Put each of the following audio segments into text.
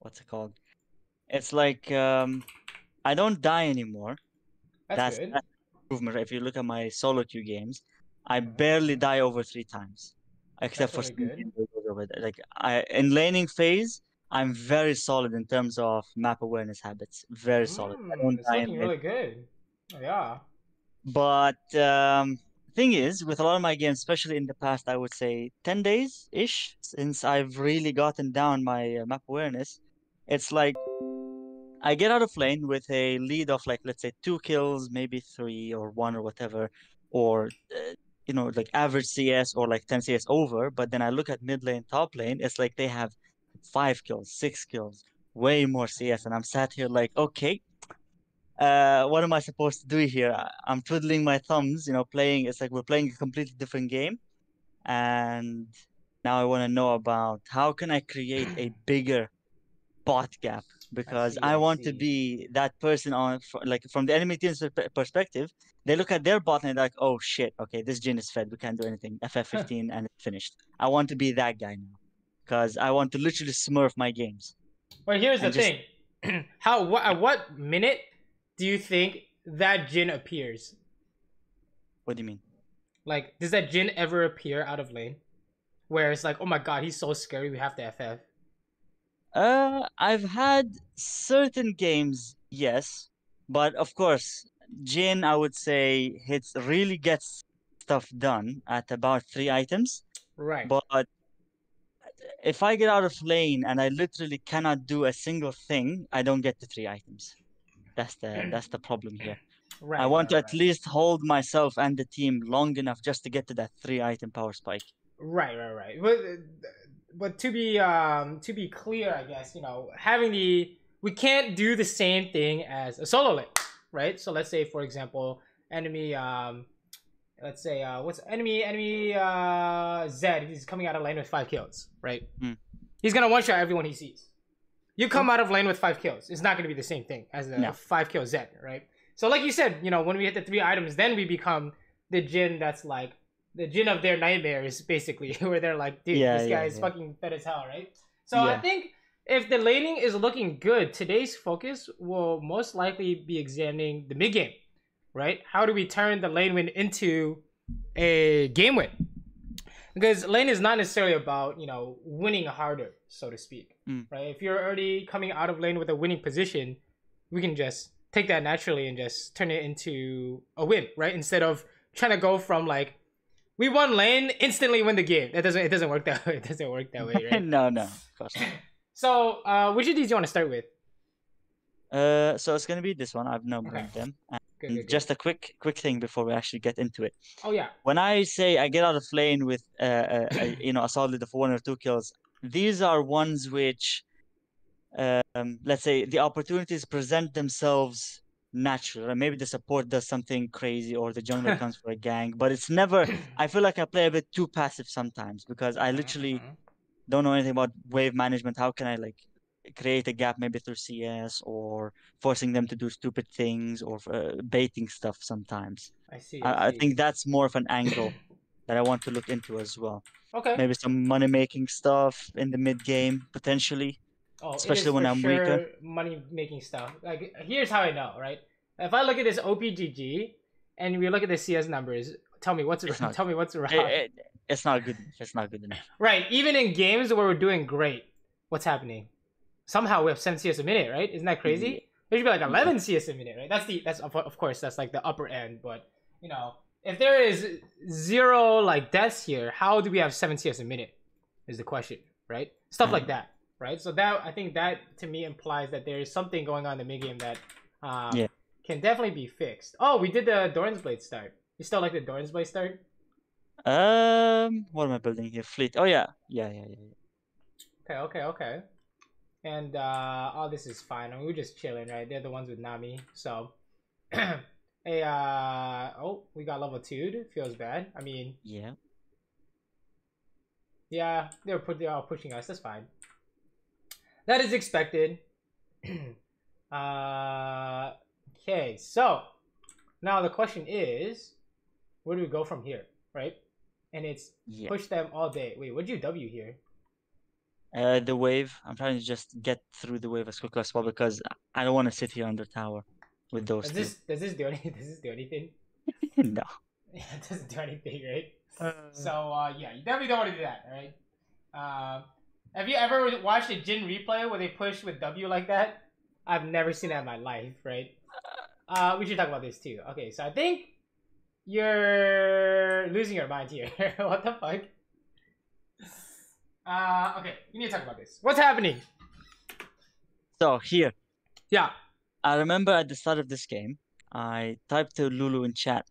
what's it called? It's like I don't die anymore. That's good. That's improvement. If you look at my solo queue games, I Mhm, barely mhm. die over 3 times, except That's for really some good. games that goes over there. Like in laning phase, I'm very solid in terms of map awareness habits. Very solid. I don't It's die in looking mid. really good. Yeah. But thing is, with a lot of my games, especially in the past, I would say 10 days ish, since I've really gotten down my map awareness, it's like I get out of lane with a lead of like, let's say 2 kills, maybe three or one or whatever, or like average CS or like 10 CS over. But then I look at mid lane, top lane, it's like they have 5 kills, 6 kills, way more CS, and I'm sat here like, okay, what am I supposed to do here? I'm twiddling my thumbs, playing. It's like we're playing a completely different game, and now I want to know about how can I create a bigger bot gap I because see. I I want to see. be that person like from the enemy team's perspective. They look at their bot and they're like, "Oh shit, okay, this Jin is fed. We can't do anything. FF15 and it's finished." I want to be that guy now because I want to literally smurf my games Well, here's the and just thing. At what minute do you think that Jin appears? what do you mean? Like, does that Jin ever appear out of lane? Where it's like, oh my god, he's so scary, we have to FF. I've had certain games, yes, but of course, Jin, I would say, really gets stuff done at about 3 items. Right. But if I get out of lane and I literally cannot do a single thing, I don't get the 3 items. That's the problem here. I Right, want right, to at right. least hold myself and the team long enough just to get to that 3 item power spike. Right, right, right. But to be clear, I guess, having the we can't do the same thing as a solo lane, right? So let's say, for example, enemy let's say what's enemy Zed, he's coming out of lane with 5 kills, right? Mm. He's gonna one shot everyone he sees. You come out of lane with 5 kills, it's not gonna be the same thing as a No. 5 kill Zed, right? So like you said, when we hit the 3 items, then we become the Jin that's like the Jin of their nightmares, basically, where they're like, dude, Yeah, this yeah, guy is yeah. fucking fed as hell, right? So I Yeah. think if the laning is looking good, today's focus will most likely be examining the mid game, right? How do we turn the lane win into a game win? Because lane is not necessarily about winning harder, so to speak, Mm. right? If you're already coming out of lane with a winning position, we can just take that naturally and just turn it into a win, right? Instead of trying to go from like we won lane, instantly win the game. It doesn't work that way. It doesn't work that way, right? No, no, of course not. So which of these do you want to start with? So it's gonna be this one. I've Okay, numbered them. good, And good, good. just a quick thing before we actually get into it. Oh yeah. When I say I get out of lane with a solid of 1 or 2 kills, these are ones which let's say the opportunities present themselves naturally. Or maybe the support does something crazy or the jungler comes for a gank, but it's never. I feel like I play a bit too passive sometimes because I literally don't know anything about wave management. How can I like create a gap maybe through CS or forcing them to do stupid things or baiting stuff sometimes? I see. I I see. think that's more of an angle that I want to look into as well. Okay. Maybe some money making stuff in the mid game potentially, Oh, it especially is when for I'm weaker. sure money making stuff. Like here's how I know, right? If I look at this OPGG and we look at the CS numbers, tell me what's It's not. tell me what's wrong. It's not good enough. It's not good enough. Right. Even in games where we're doing great, what's happening? Somehow we have 7 CS a minute, right? Isn't that Yeah, crazy? There should be like yeah. 11 CS a minute, right? That's of course that's like the upper end, but if there is zero like deaths here, how do we have 7 CS a minute? Is the question, right? Stuff like that, right? So that I think that to me implies that there is something going on in the mid game that Yeah. can definitely be fixed. Oh, we did the Doran's Blade start. You still like the Doran's Blade start? What am I building here? Fleet. Oh yeah, yeah, yeah, yeah. Okay, okay, okay. And all this is fine. I mean, we're just chilling, right? They're the ones with Nami, so. Hey, oh, we got level 2'd. Feels bad. I mean, Yeah. yeah, they're all pushing us. That's fine. That is expected. Okay, so now the question is, where do we go from here, right? And it's Yeah. push them all day. Wait, what'd you W here? The wave. I'm trying to just get through the wave as quickly as possible because I don't want to sit here under tower with those two. Does this do anything? No. Yeah, it doesn't do anything, right? Uh, So yeah, you definitely don't want to do that, all right? Have you ever watched a Jin replay where they push with W like that? I've never seen that in my life, right? We should talk about this too. Okay, so I think you're losing your mind here. What the fuck? Okay, we need to talk about this. What's happening? So here, Yeah. I remember at the start of this game, I typed to Lulu in chat.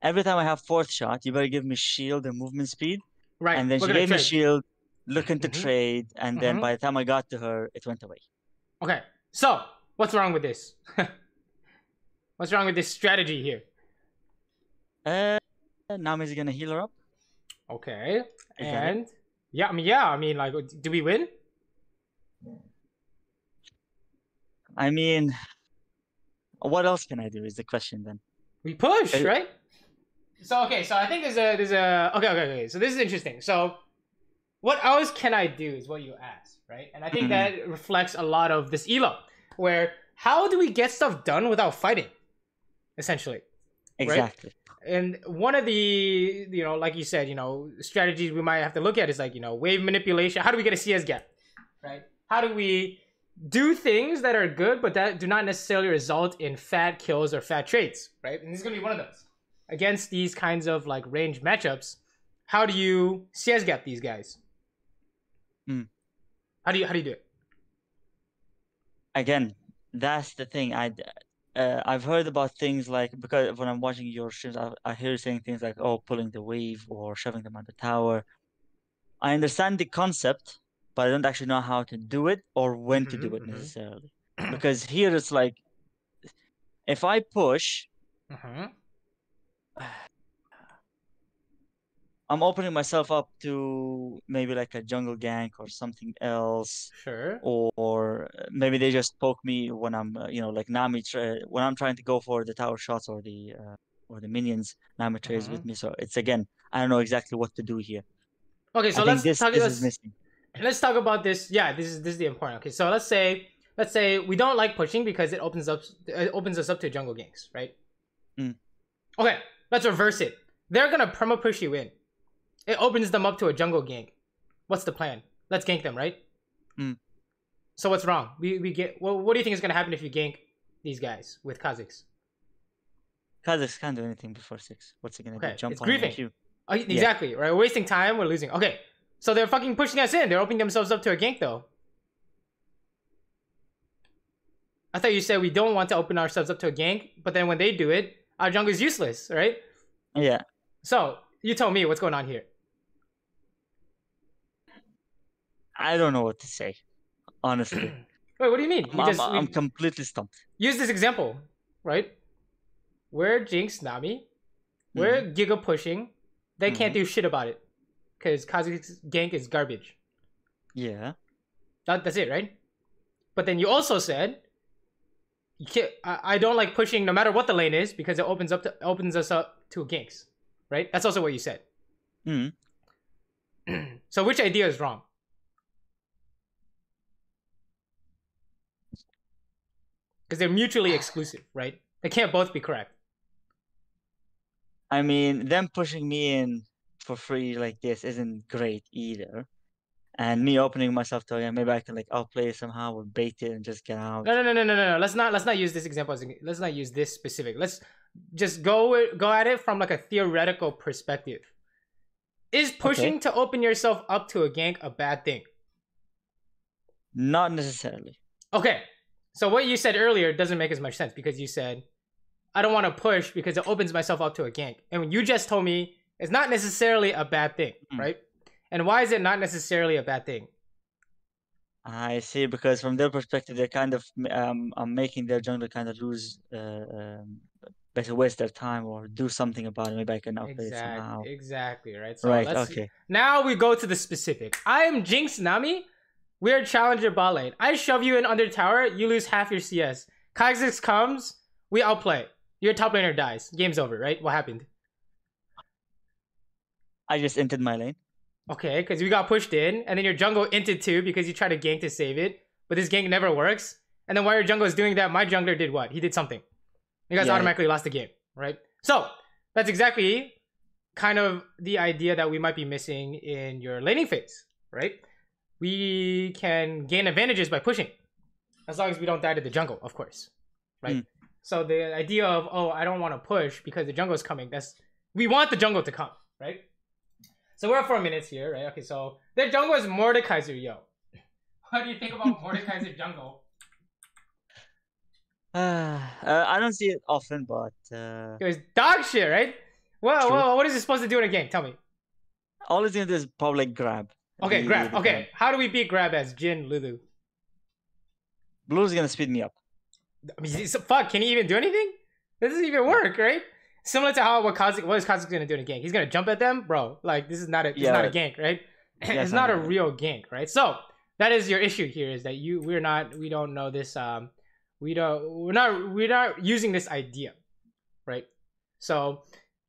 Every time I have fourth shot, you better give me shield and movement speed. Right. And then we're she gonna gave me trade. shield, looking to trade, and then Mhm. by the time I got to her, it went away. Okay, so what's wrong with this? What's wrong with this strategy here? Nami's gonna heal her up. Okay, Is that it? and yeah, I mean, like, do we win? I mean, what else can I do is the question then. We push, Uh, right? So okay, so I think there's a okay. So this is interesting. So what else can I do is what you asked, right? And I think that reflects a lot of this elo, where how do we get stuff done without fighting, essentially. Exactly. And one of the, like you said, strategies we might have to look at is like, wave manipulation. How do we get a CS gap, right? How do we do things that are good, but that do not necessarily result in fat kills or fat trades, right? And this is going to be one of those. Against these kinds of like range matchups, how do you CS gap these guys? How do you do it? Again, that's the thing. I've heard about things like, because when I'm watching your streams, I hear you saying things like, oh, pulling the wave or shoving them on the tower. I understand the concept, but I don't actually know how to do it or when to do it necessarily. Because here it's like, if I push, I'm opening myself up to maybe like a jungle gank or something else. Sure. Or maybe they just poke me when I'm, like Nami, when I'm trying to go for the tower shots or the minions, Nami trades with me. So it's, again, I don't know exactly what to do here. Okay, so I think this is missing. Let's talk about this. Yeah, this is the important. Okay, so let's say we don't like pushing because it opens us up to jungle ganks, right? Okay, let's reverse it. They're gonna perma push you in. It opens them up to a jungle gank. What's the plan? Let's gank them, right? So what's wrong? We get. Well, what do you think is gonna happen if you gank these guys with Kazakhs? Kazakhs can't do anything before 6. What's he gonna do? Jump on griefing. Exactly, yeah. Right? We're wasting time. We're losing. Okay, so they're fucking pushing us in. They're opening themselves up to a gank, though. I thought you said we don't want to open ourselves up to a gank, but then when they do it, our jungle is useless, right? Yeah. So you tell me what's going on here. I don't know what to say, honestly. Wait, what do you mean? I'm completely stumped. Use this example, right? We're Jinx, Nami. We're Giga pushing. They can't do shit about it because Kazakh's gank is garbage. Yeah. That's it, right? But then you also said, I don't like pushing no matter what the lane is because it opens us up to ganks, right? That's also what you said. So which idea is wrong? Because they're mutually exclusive, right? They can't both be correct. I mean, them pushing me in for free like this isn't great either. And me opening myself to, maybe I can like outplay it somehow or bait it and just get out. No. Let's not use this example. Let's not use this specific. Let's just go at it from like a theoretical perspective. Is pushing to open yourself up to a gank a bad thing? Not necessarily. Okay. So what you said earlier doesn't make as much sense because you said, I don't want to push because it opens myself up to a gank. And when you just told me it's not necessarily a bad thing, right? And why is it not necessarily a bad thing? I see, because from their perspective, they're kind of making their jungler kind of lose, basically waste their time or do something about it. Maybe I can outplay it somehow. Exactly, right? So right, okay. Now we go to the specific. I am Jinx Nami. We're challenger bot lane. I shove you in under tower, you lose half your CS. Kog'maw comes, we outplay. Your top laner dies. Game's over, right? What happened? I just entered my lane. Okay, because we got pushed in, and then your jungle inted too because you tried to gank to save it, but this gank never works. And then while your jungle is doing that, my jungler did what? He did something. You guys automatically lost the game, right? So that's exactly kind of the idea that we might be missing in your laning phase, right? We can gain advantages by pushing, as long as we don't die to the jungle, of course, right? So the idea of, oh, I don't want to push because the jungle is coming, we want the jungle to come, right? So we're at 4 minutes here, right? Okay, so their jungle is Mordekaiser, yo. What do you think about Mordekaiser jungle? I don't see it often, but It was dog shit, right? Well, what is it supposed to do in a game? Tell me. All it's gonna do is probably grab. Okay, grab. Okay, how do we beat grab as Jin Lulu? Blue's gonna speed me up. I mean, fuck, can he even do anything? This doesn't even work, right? Similar to how what is Kazik gonna do in a gank? He's gonna jump at them, bro. Like this is not a not a gank, right? It's not a real gank, right? So that is your issue here, is that we don't know this we're not using this idea, right? So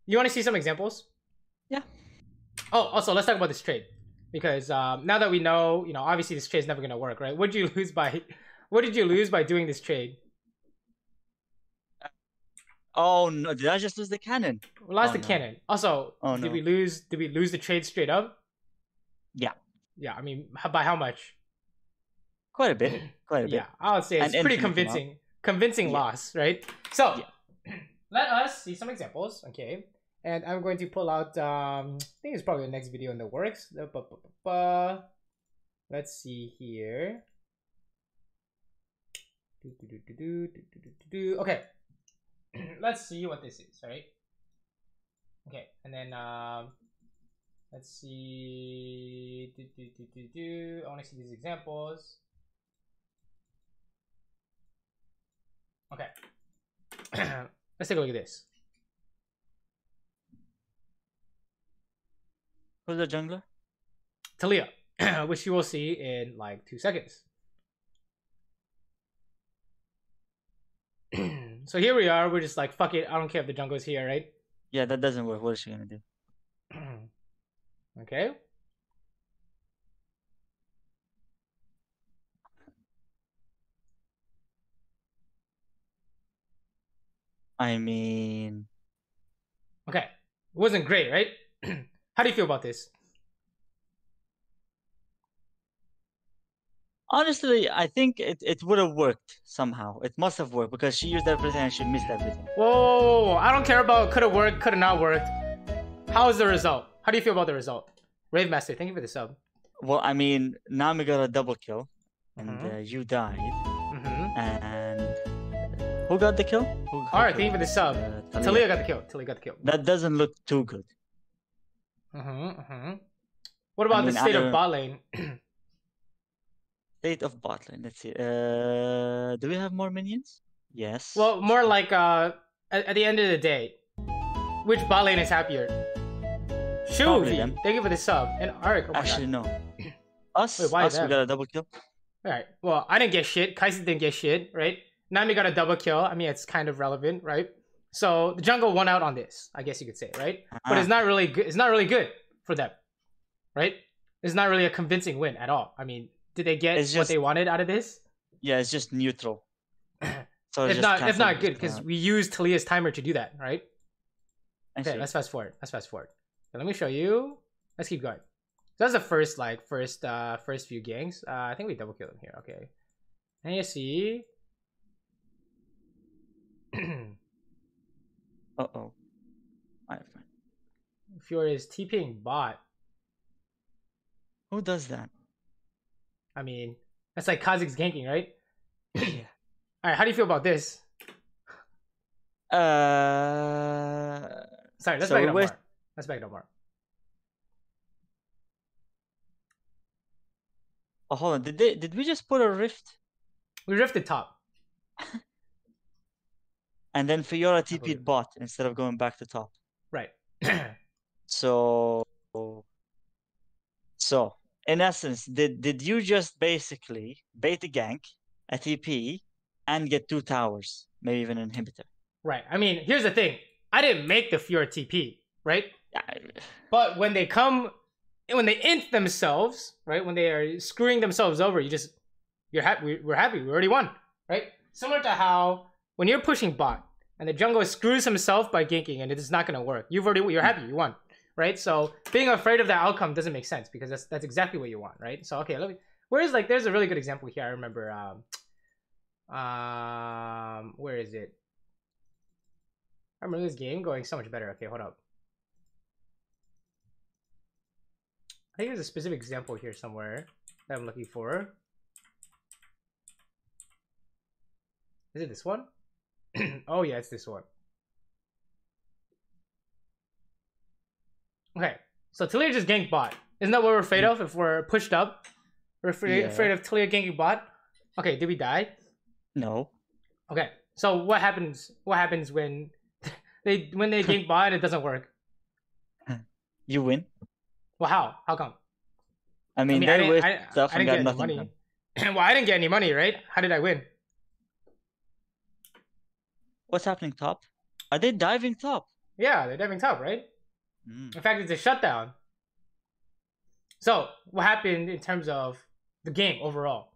you want to see some examples? Yeah. Oh, also let's talk about this trade, because now that we know, obviously this trade is never gonna work, right? What did you lose by doing this trade? Oh no! Did I just lose the cannon? We lost the cannon. Also, did we lose the trade straight up? Yeah. Yeah, I mean, by how much? Quite a bit. Yeah, I would say it's pretty convincing loss, right? So let us see some examples, okay? And I'm going to pull out. I think it's probably the next video in the works. Let's see here. Okay. Let's see what this is, right? Okay, and then let's see. I want to see these examples. Okay, let's take a look at this. Who's the jungler? Talia, which you will see in like 2 seconds. So here we are. We're just like, fuck it. I don't care if the jungle's here, right? Yeah, that doesn't work. What is she gonna do? Okay. I mean, okay. It wasn't great, right? How do you feel about this? honestly, I think it would have worked somehow. It must have worked because she used everything and she missed everything. Whoa. I don't care about could have worked, could have not worked. How is the result? How do you feel about the result? Rave Master, thank you for the sub. Well, I mean, Nami got a double kill, and you died. And who got the kill? Alright, thank you for the sub. Talia got the kill. That doesn't look too good. What about the state of bot lane? State of bot lane. Let's see. Do we have more minions? Yes. Well, more like at the end of the day, which bot lane is happier? Shuvi, thank you for the sub. And Ark, actually no. Us? Wait, why us, we got a double kill. Alright, well, I didn't get shit. Kaisi didn't get shit, right? Nami got a double kill. I mean, it's kind of relevant, right? So the jungle won out on this, I guess you could say, right? But it's not really good. It's not really good for them, right? It's not really a convincing win at all. I mean, did they get what they wanted out of this? Yeah, it's just neutral. So it's not good because we used Talia's timer to do that, right? Okay, let's fast forward. So let me show you. Let's keep going. So that's the first few gangs. I think we double killed them here. Okay, and you see. Uh-oh. Fiora is TPing bot. Who does that? I mean, that's like Kha'Zix ganking, right? Yeah. Alright, how do you feel about this? Sorry, let's back it up more. Let's back it up more. Oh, hold on. Did we just put a rift? We rifted top. And then Fiora TP'd bot instead of going back to top. Right. So in essence, did you just basically bait a gank, a TP, and get 2 towers, maybe even an inhibitor? Right. I mean, here's the thing. I didn't make the Fiora TP, right? But when they come when they int themselves, right? When they are screwing themselves over, you're happy. We're happy. We already won, right? Similar to how when you're pushing bot and the jungle screws himself by ganking and it is not going to work. You're happy. You won, right? So being afraid of that outcome doesn't make sense because that's exactly what you want, right? So okay, there's a really good example here. I remember. Where is it? I remember this game going so much better. Okay, hold up. I think there's a specific example here somewhere that I'm looking for. Is it this one? Oh yeah, it's this one. Okay, so Talia just ganked bot. Isn't that what we're afraid of if we're pushed up? We're afraid of Talia ganking bot. Okay, did we die? No. Okay, so what happens? What happens when they gank bot and it doesn't work? You win. Well, how? How come? I mean they waste stuff and got nothing money. done. Well, I didn't get any money, right? How did I win? What's happening top? Are they diving top? Yeah, they're diving top, right? In fact, it's a shutdown. So, what happened in terms of the game overall?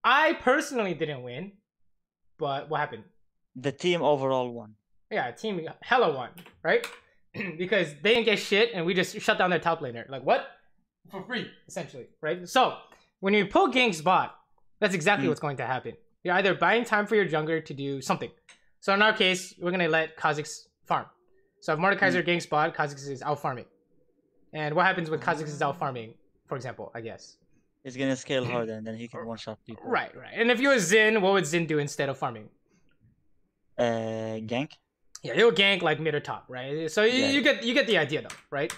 I personally didn't win, but what happened? The team overall won. Yeah, team hella won, right? Because they didn't get shit and we just shut down their top laner. Like, what? For free, essentially, right? So, when you pull ganks bot, that's exactly what's going to happen. You're either buying time for your jungler to do something. So, in our case, we're going to let Kha'Zix farm. So, if Mordekaiser ganks bot, Kha'Zix is out farming. And what happens when Kha'Zix is out farming, for example, I guess? He's going to scale harder and then he can one-shot people. Right. And if you were Xin, what would Xin do instead of farming? Gank? Yeah, he'll gank like mid or top, right? So you get the idea though, right?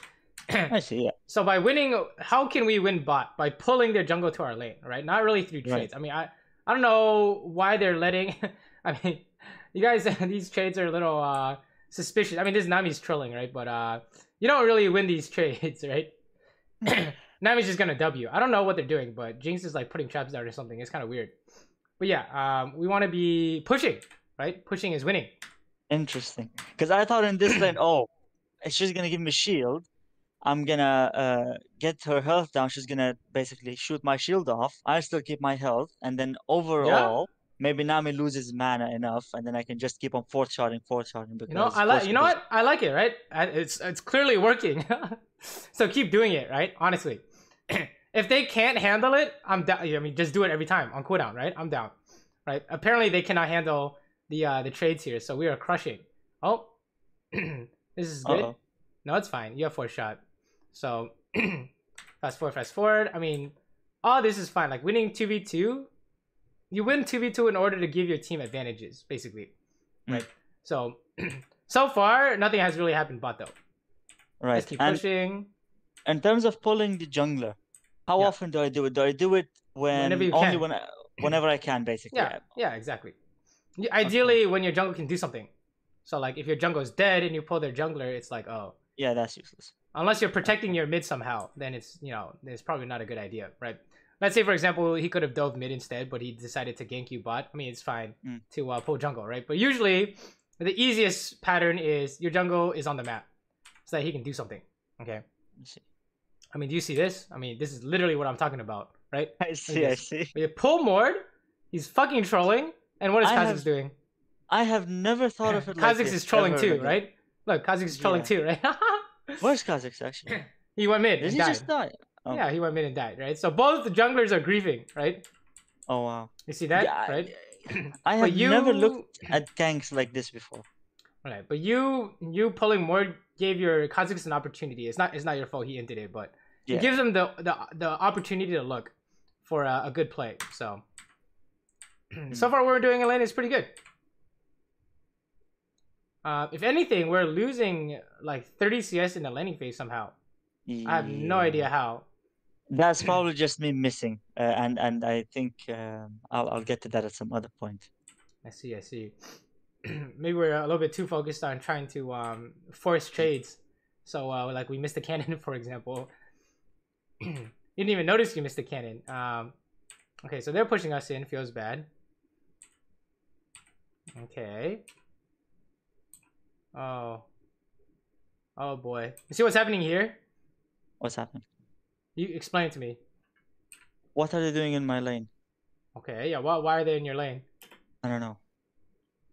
I see, yeah. So by winning, how can we win bot? By pulling their jungle to our lane, right? Not really through trades. I mean, I don't know why they're letting... I mean, you guys, these trades are a little suspicious. I mean, this Nami's trolling, right? But you don't really win these trades, right? Nami's just gonna W. I don't know what they're doing, but Jinx is like putting traps down or something. It's kind of weird. But yeah, we want to be pushing, right? Pushing is winning. Interesting. Because I thought in this lane, oh, she's gonna give me shield. I'm gonna get her health down. She's gonna basically shoot my shield off. I still keep my health, and then overall, maybe Nami loses mana enough, and then I can just keep on fourth shotting. Because you know, what? I like it, right? It's clearly working. So keep doing it, right? Honestly, if they can't handle it, I'm down. I mean, just do it every time on cooldown, right? I'm down, right? Apparently, they cannot handle the trades here, so we are crushing. Oh, this is good. No, it's fine. You have 4 shot. So fast forward. I mean, all this is fine. Like winning 2v2, you win 2v2 in order to give your team advantages, basically, right? So so far, nothing has really happened, bot though. Right. Let's keep pushing. In terms of pulling the jungler, how often do I do it? Do I do it whenever I can, basically? Yeah, exactly. Ideally, when your jungle can do something. So like if your jungle is dead and you pull their jungler, it's like, oh. Yeah, that's useless. Unless you're protecting your mid somehow, then it's, it's probably not a good idea, right? Let's say, for example, he could have dove mid instead, but he decided to gank you bot. I mean, it's fine to pull jungle, right? But usually, the easiest pattern is your jungle is on the map so that he can do something, okay? I mean, do you see this? I mean, this is literally what I'm talking about, right? I see. We pull Mord, he's fucking trolling, and what is Kha'Zix doing? I have never thought of it like this. Kha'Zix is trolling too, right? Look, Kha'Zix is trolling too, right? Where's Kha'Zix actually? He went mid. Did he just die? Oh. Yeah, he went mid and died, right? So both the junglers are grieving, right? Oh wow. You see that, right? I have never looked at ganks like this before. Right, but you pulling Mord gave your Kha'Zix an opportunity. It's not your fault he ended it, but it gives him the opportunity to look for a good play. So so far what we're doing in lane is pretty good. If anything, we're losing like 30 CS in the laning phase somehow. I have no idea how. That's probably just me missing, and I think I'll get to that at some other point. I see. Maybe we're a little bit too focused on trying to force trades. So like we missed the cannon, for example. You didn't even notice you missed the cannon. Okay, so they're pushing us in. Feels bad. Okay. Oh boy. You see what's happening here? What's happening? You explain it to me. What are they doing in my lane? Okay, yeah. Why are they in your lane? I don't know.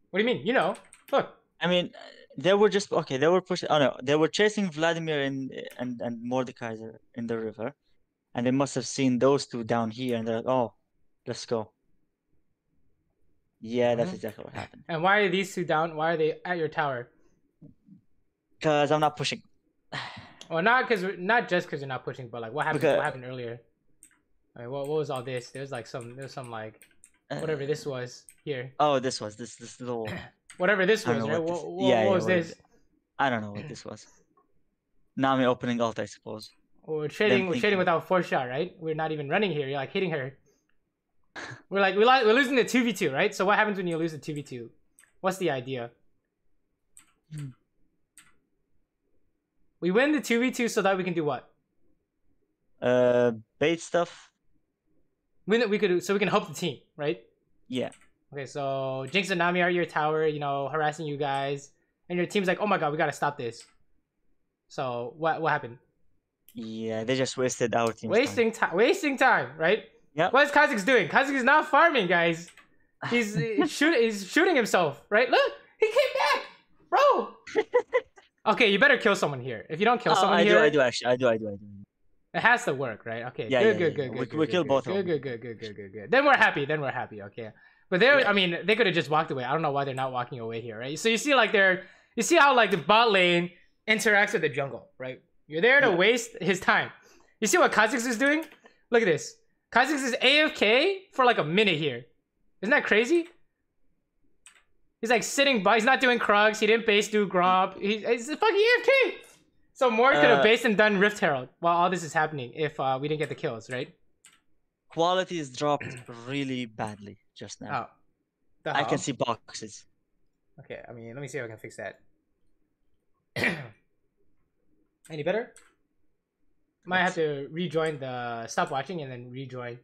What do you mean? You know. Look. I mean, they were just okay. They were pushing. Oh no, they were chasing Vladimir and Mordecai in the river, and they must have seen those two down here, and they're like, "Oh, let's go." Yeah, that's exactly what happened. And why are these two down? Why are they at your tower? Because I'm not pushing. Well, not just because you're not pushing, but like what happened? Because, what happened earlier? I mean, what was all this? There was some like whatever this was here. Oh, this little. Whatever this was, right? What was this? I don't know what this was. Now I'm opening alt, I suppose. We're trading without 4-shot, right? We're not even running here. You're like hitting her. We're losing the 2v2, right? So what happens when you lose the 2v2? What's the idea? We win the 2v2 so that we can do what? Bait stuff. We can help the team, right? Yeah. Okay, so Jinx and Nami are at your tower, you know, harassing you guys, and your team's like, "Oh my god, we gotta stop this." So what happened? Yeah, they just wasted our team's wasting time, right? Yeah. What is Kha'Zix doing? Kha'Zix is not farming, guys. He's shooting himself, right? Look, he came back, bro. Okay, you better kill someone here. If you don't kill someone here, I do actually. I do. It has to work, right? Okay. Yeah, good. We kill both of them. Good. Then we're happy. Okay. But they, I mean, they could have just walked away. I don't know why they're not walking away here, right? So you see, like you see how like the bot lane interacts with the jungle, right? You're there to waste his time. You see what Kha'Zix is doing? Look at this. Kha'Zix is AFK for like a minute here. Isn't that crazy? He's like sitting by. He's not doing Krugs. He didn't base do Gromp. He's fucking AFK. So Mord could have based and done Rift Herald while all this is happening if we didn't get the kills, right? Quality is dropped really badly just now. Oh. I can see boxes. Okay, I mean, let me see if I can fix that. Any better? Might have to rejoin the stop watching and then rejoin.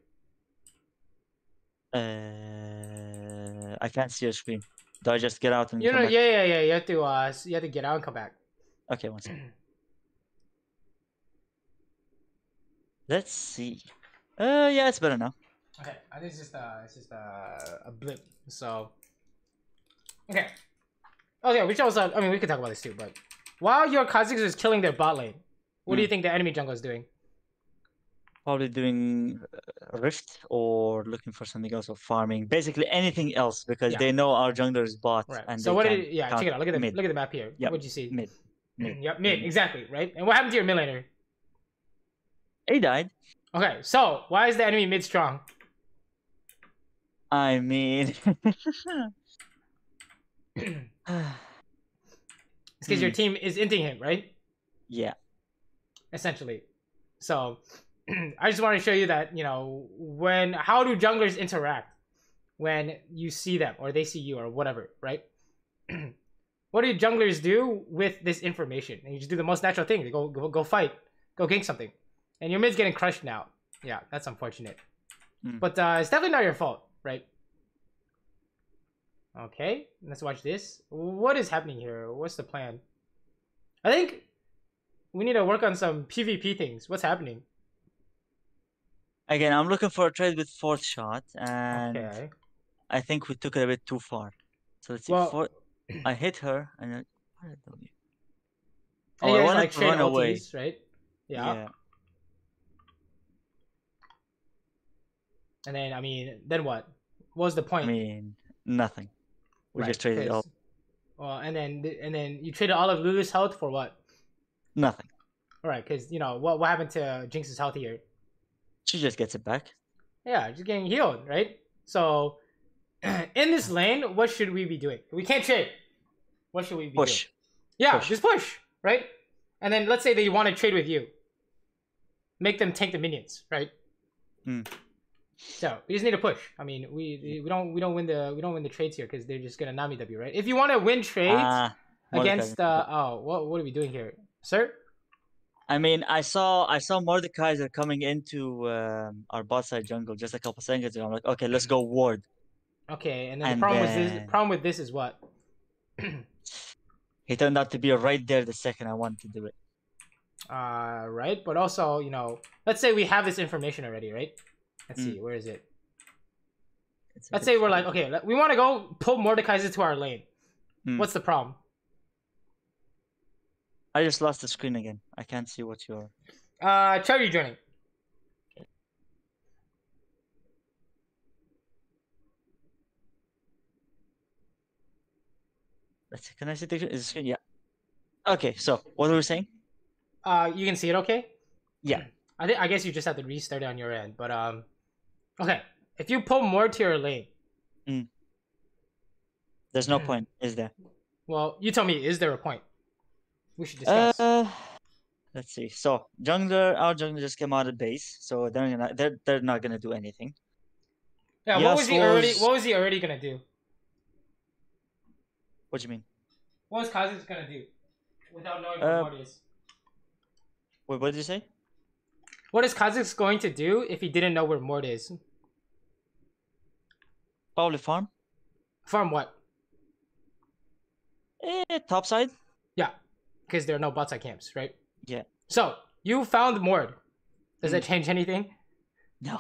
I can't see your screen. Do I just get out and come back? Yeah. You have to get out and come back. Okay, one second. Let's see. Yeah, it's better now. Okay, I think it's just a blip. So, okay. Which also, I mean, we could talk about this too. But while your Kha'Zix is killing their bot lane, what do you think the enemy jungle is doing? Probably doing Rift or looking for something else or farming. Basically anything else because they know our jungler is bot. Right. And so what did check it out. Look at the map here. Yep. What'd you see? Mid. Yep, mid. Exactly. Right. And what happened to your mid laner? He died. Okay, so why is the enemy mid strong? I mean, it's because your team is inting him, right? Yeah. Essentially. So I just want to show you that, you know, how do junglers interact when you see them or they see you or whatever, right? What do junglers do with this information? And you just do the most natural thing. They go fight, go gank something. And your mid's getting crushed now. Yeah, that's unfortunate. But it's definitely not your fault, right? Okay, let's watch this. What is happening here? What's the plan? I think we need to work on some PvP things. What's happening? Again, I'm looking for a trade with 4th shot, and I think we took it a bit too far. So let's see. Well, I hit her, and I wanted to run away, right? Yeah. And then, I mean, then what? What was the point? I mean, nothing. We just traded it all. Well, and then you traded all of Lulu's health for what? Nothing. All right, because you know what happened to Jinx's health here? She just gets it back. Yeah, just getting healed, right? So, in this lane, what should we be doing? We can't trade. What should we be doing? Yeah, just push, right? And then let's say they want to trade with you. Make them tank the minions, right? So we just need to push. I mean, we don't win the trades here because they're just gonna Nami W, right? If you want to win trades against what are we doing here, sir? I mean, I saw Mordekaiser coming into our bot side jungle just a couple seconds ago. I'm like, okay, let's go ward. Okay, and then the problem with this is what? He turned out to be right there the second I wanted to do it. Right? But also, you know, let's say we have this information already, right? Let's see, where is it? Let's say we're like, okay, we want to go pull Mordekaiser to our lane. What's the problem? I just lost the screen again. I can't see what you're... Try rejoining. Let's see. Can I see the screen? Yeah. Okay, so what were we saying? You can see it okay? Yeah. I guess you just have to restart it on your end, but okay. If you pull more to your lane, there's no point, is there? Well, you tell me, is there a point? We should discuss. Let's see. So our jungler just came out of base, so they're not gonna do anything. Yeah, what was he already gonna do? What do you mean? What was Kha'Zix gonna do without knowing where Mord is? Wait, what did you say? What is Kha'Zix going to do if he didn't know where Mord is? Probably farm. Farm what? Top side. Yeah, because there are no bot side camps, right? Yeah. So you found Mord. Does that change anything? No.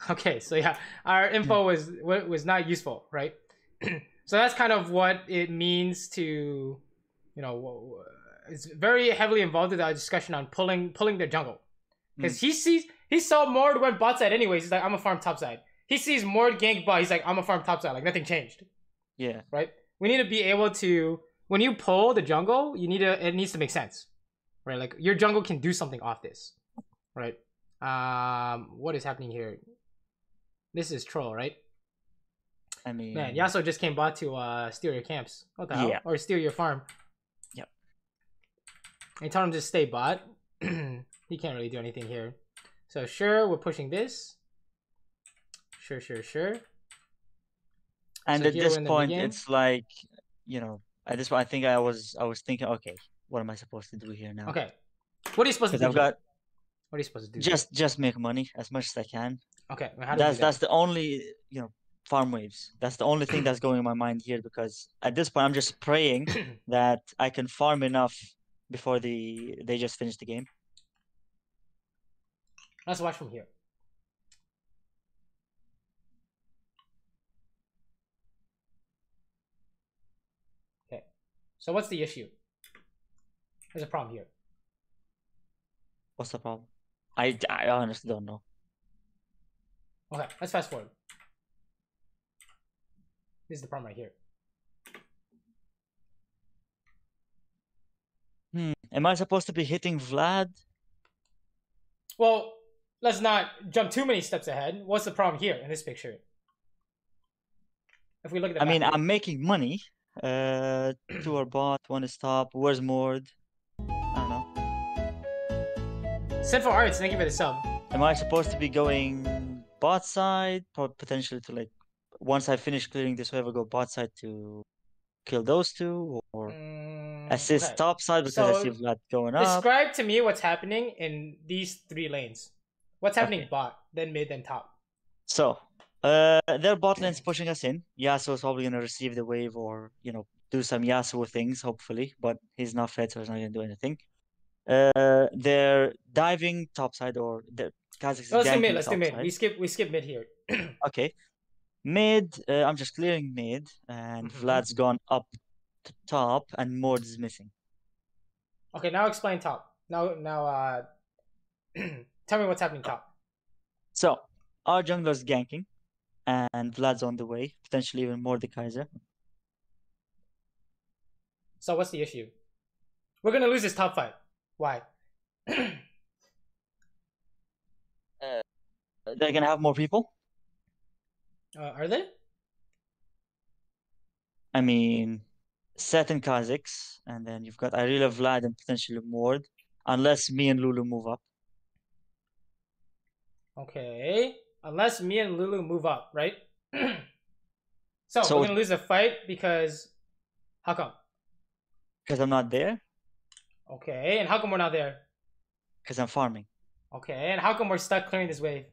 Okay, so yeah, our info was not useful, right? So that's kind of what it means to, you know, it's very heavily involved in our discussion on pulling their jungle, because he saw Mord went bot side anyways. He's like, I'm a farm top side. He sees Mord gank bot. He's like, I'm a farm top side. Like nothing changed. Yeah. Right. We need to be able to, when you pull the jungle, it needs to make sense, right? Like your jungle can do something off this, right? What is happening here? This is troll, right? I mean, man, Yasuo just came bot to steal your camps. What the hell? Or steal your farm. Yep. And told him to stay bot. He can't really do anything here. So sure, we're pushing this. Sure. And so at this point, it's like, you know, at this point, I think I was thinking, okay, what am I supposed to do here now? Okay, what are you supposed to do? What are you supposed to do? Just make money as much as I can. Okay, that's the only, you know, farm waves. That's the only thing that's going in my mind here, because at this point I'm just praying that I can farm enough before they just finish the game. Let's watch from here. Okay, so what's the issue? There's a problem here. What's the problem? I honestly don't know. Okay, let's fast forward. This is the problem right here. Am I supposed to be hitting Vlad? Well, let's not jump too many steps ahead. What's the problem here in this picture? If we look at the I mean, I'm making money. Two are bot, one is top. Where's Mord? I don't know. Sinful Arts, thank you for the sub. Am I supposed to be going bot side? Potentially to, like, once I finish clearing this wave, I'll go bot side to kill those two, or assist top side because I see Vlad going up. Describe to me what's happening in these three lanes. What's happening bot, then mid, then top? So, their bot lane's pushing us in. Yasuo's probably going to receive the wave, or, you know, do some Yasuo things, hopefully. But he's not fed, so he's not going to do anything. They're diving top side, or they're Kazakh's let's do mid. Let's do mid. We skip mid here. Okay. Mid, I'm just clearing mid, and Vlad's gone up to top, and Mord is missing. Okay, now explain top. Now, tell me what's happening top. So, our jungler's ganking, and Vlad's on the way, potentially even Mordekaiser. So what's the issue? We're gonna lose this top fight. Why? They're gonna have more people. Are they? I mean, Seth and Kha'Zix, and then you've got Irelia, Vlad, and potentially Mord, unless me and Lulu move up. Okay, unless me and Lulu move up, right? So we're gonna lose the fight because how come? Because I'm not there. Okay, and how come we're not there? Because I'm farming. Okay, and how come we're stuck clearing this wave?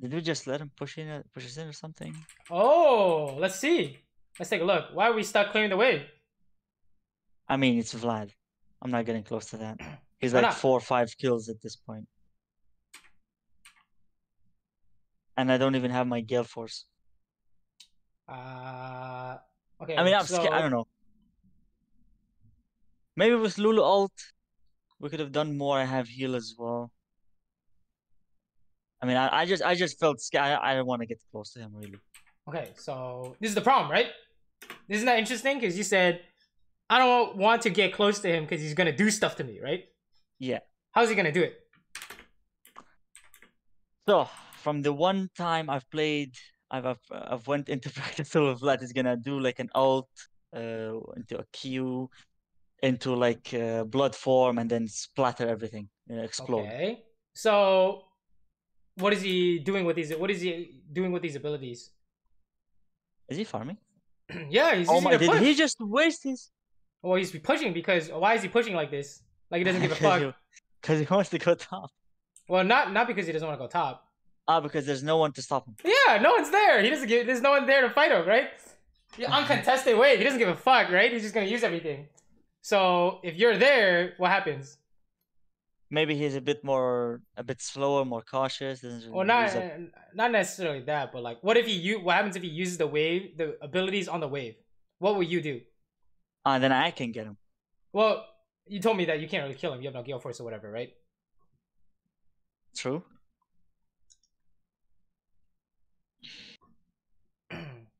Did we just let him push us in or something? Oh, let's see. Let's take a look. Why are we stuck clearing the wave? I mean, it's Vlad. I'm not getting close to that. He's Why like not? 4 or 5 kills at this point. And I don't even have my Gale Force. Okay. I mean, I'm so scared. I don't know. Maybe with Lulu ult, we could have done more. I have heal as well. I mean, I just felt scared. I don't want to get close to him, really. Okay, so this is the problem, right? Isn't that interesting? Because you said, I don't want to get close to him because he's going to do stuff to me, right? Yeah. How's he going to do it? So, from the one time I've played, I've went into practice with Vlad is gonna do like an ult, into a Q, into like blood form, and then splatter everything, explode. Okay. So, what is he doing with these? What is he doing with these abilities? Is he farming? Yeah, he's Oh using my! to Did push. he just waste his? Well, he's pushing because why is he pushing like this? Like he doesn't give a fuck. Because he wants to go top. Well, not because he doesn't want to go top. Because there's no one to stop him. Yeah, no one's there. He doesn't give. There's no one there to fight him, right? Uncontested wave. He doesn't give a fuck, right? He's just gonna use everything. So if you're there, what happens? Maybe he's a bit slower, more cautious. Doesn't Well, use up. not necessarily that, but like, what happens if he uses the abilities on the wave? What will you do? Then I can get him. Well, you told me that you can't really kill him. You have no Gale Force or whatever, right? True.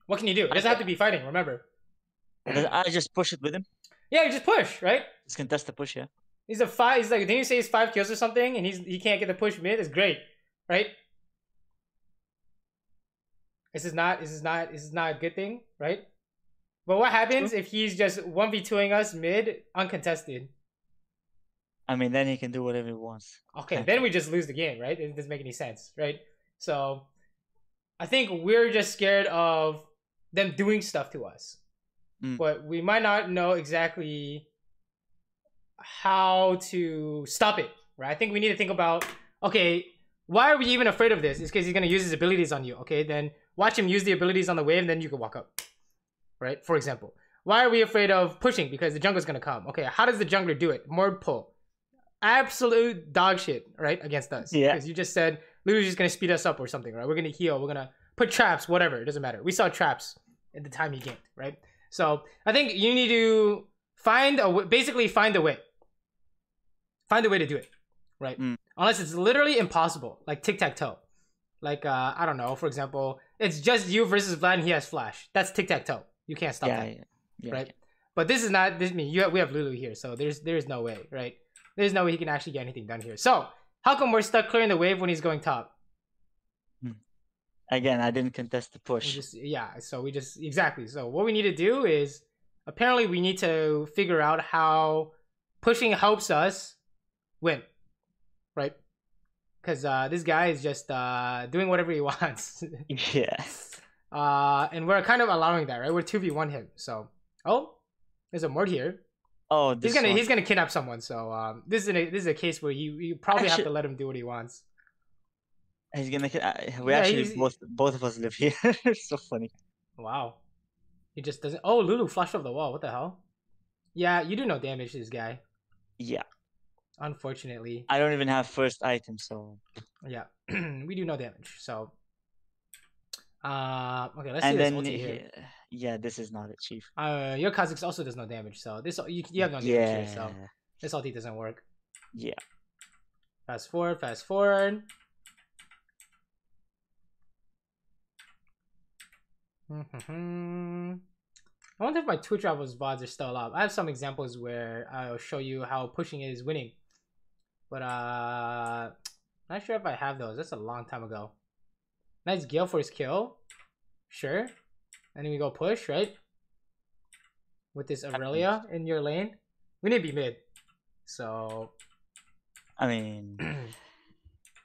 What can you do? It doesn't have to be fighting. Remember. I just push it with him. Yeah, you just push, right? Just contest the push, yeah. He's a 5. He's like, didn't you say he's 5 kills or something? And he can't get the push mid. It's great, right? This is not a good thing, right? But what happens if he's just 1v2ing us mid uncontested? I mean, then he can do whatever he wants. Okay, then we just lose the game, right? It doesn't make any sense, right? So I think we're just scared of them doing stuff to us. But we might not know exactly how to stop it, right? I think we need to think about, okay, why are we even afraid of this? It's because he's going to use his abilities on you. Okay, then watch him use the abilities on the wave, and then you can walk up, right? For example, why are we afraid of pushing? Because the jungler's going to come. Okay, how does the jungler do it? More pull. Absolute dog shit, right? Against us. Yeah. Because you just said Lulu's just going to speed us up or something, right? We're going to heal. We're going to put traps, whatever. It doesn't matter. We saw traps at the time he ganked, right? So I think you need to basically find a way. Find a way to do it, right? Unless it's literally impossible, like tic-tac-toe. Like, I don't know, for example, it's just you versus Vlad and he has flash. That's tic-tac-toe. You can't stop that, right? But this is not, we have Lulu here, so there's no way, right? There's no way he can actually get anything done here. So, how come we're stuck clearing the wave when he's going top? Again, I didn't contest the push. Exactly. So what we need to do is, apparently we need to figure out how pushing helps us win, right? Because this guy is just doing whatever he wants. Yeah. And we're kind of allowing that, right? We're 2v1 him. So, oh, there's a Mort here. Oh, he's gonna kidnap someone. So this is a case where you probably have to let him do what he wants. He's gonna. Both of us live here. It's so funny. Wow. He just doesn't. Oh, Lulu flushed off the wall. What the hell? Yeah, you do no damage to this guy. Yeah. Unfortunately. I don't even have first item, so. Yeah, we do no damage. So. Okay, let's see this ulti here. Yeah, this is not it, Chief. Your Kha'Zix also does no damage, so this you have no damage here, so this ulti doesn't work. Yeah. Fast forward. Fast forward. I wonder if my Twitch Rivals VODs are still up. I have some examples where I'll show you how pushing is winning. But not sure if I have those. That's a long time ago. Nice Gale Force kill. Sure. And then we go push, right? With this Aurelia in your lane. We need to be mid. So I mean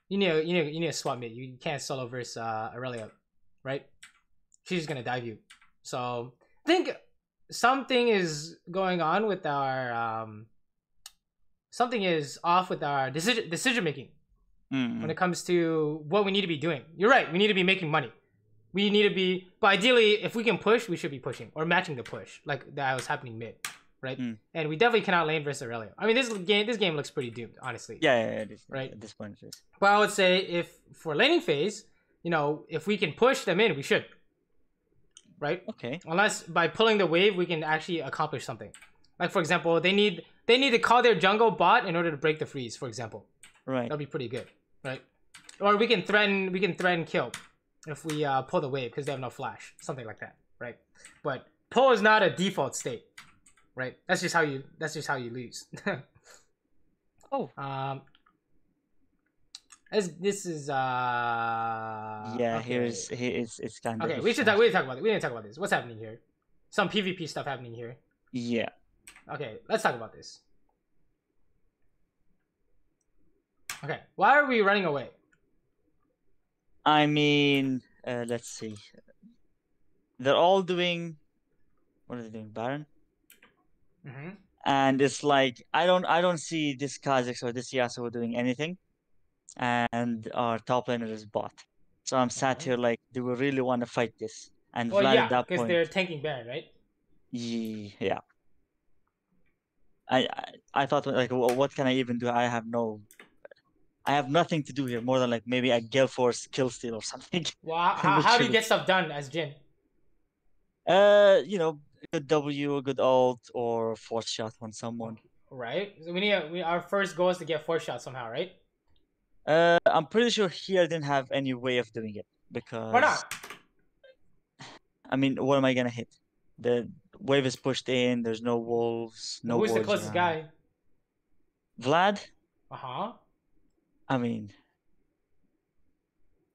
you need a swap mid. You can't solo versus Aurelia, right? She's just gonna dive you. So I think something is going on with our something is off with our decision making when it comes to what we need to be doing. You're right, we need to be making money. We need to be, but ideally, if we can push, we should be pushing or matching the push, like that was happening mid, right? And we definitely cannot lane versus Aurelio. I mean, this game looks pretty doomed, honestly. Yeah, it is, right at this point. It is. But I would say if for laning phase, you know, if we can push them in, we should. Right? Okay. Unless by pulling the wave, we can actually accomplish something. Like for example, they need to call their jungle bot in order to break the freeze. For example, right? That'll be pretty good, right? Or we can threaten kill if we pull the wave because they have no flash, something like that, right? But pull is not a default state, right? That's just how you lose. Oh. This is yeah, okay. it's kind of okay. We didn't talk about it. We didn't talk about this. What's happening here? Some PvP stuff happening here. Yeah. Okay, let's talk about this. Okay, why are we running away? I mean, let's see. They're all doing. What are they doing, Baron? And it's like I don't see this Kha'Zix or this Yasuo doing anything, and our top laner is bot. So I'm sat here like, do we really want to fight this? And well, Vlad yeah, at that because point, they're tanking Baron, right? Yeah. I thought like, what can I even do? I have nothing to do here more than like maybe a Gale Force kill steal or something. Well, how do you get stuff done as Jhin? You know, a good W, a good ult, or fourth shot on someone. Right. So our first goal is to get fourth shot somehow, right? I'm pretty sure here I didn't have any way of doing it because. Why not? I mean, what am I gonna hit? The wave is pushed in. There's no wolves. No. Who's the closest guy? Vlad. I mean,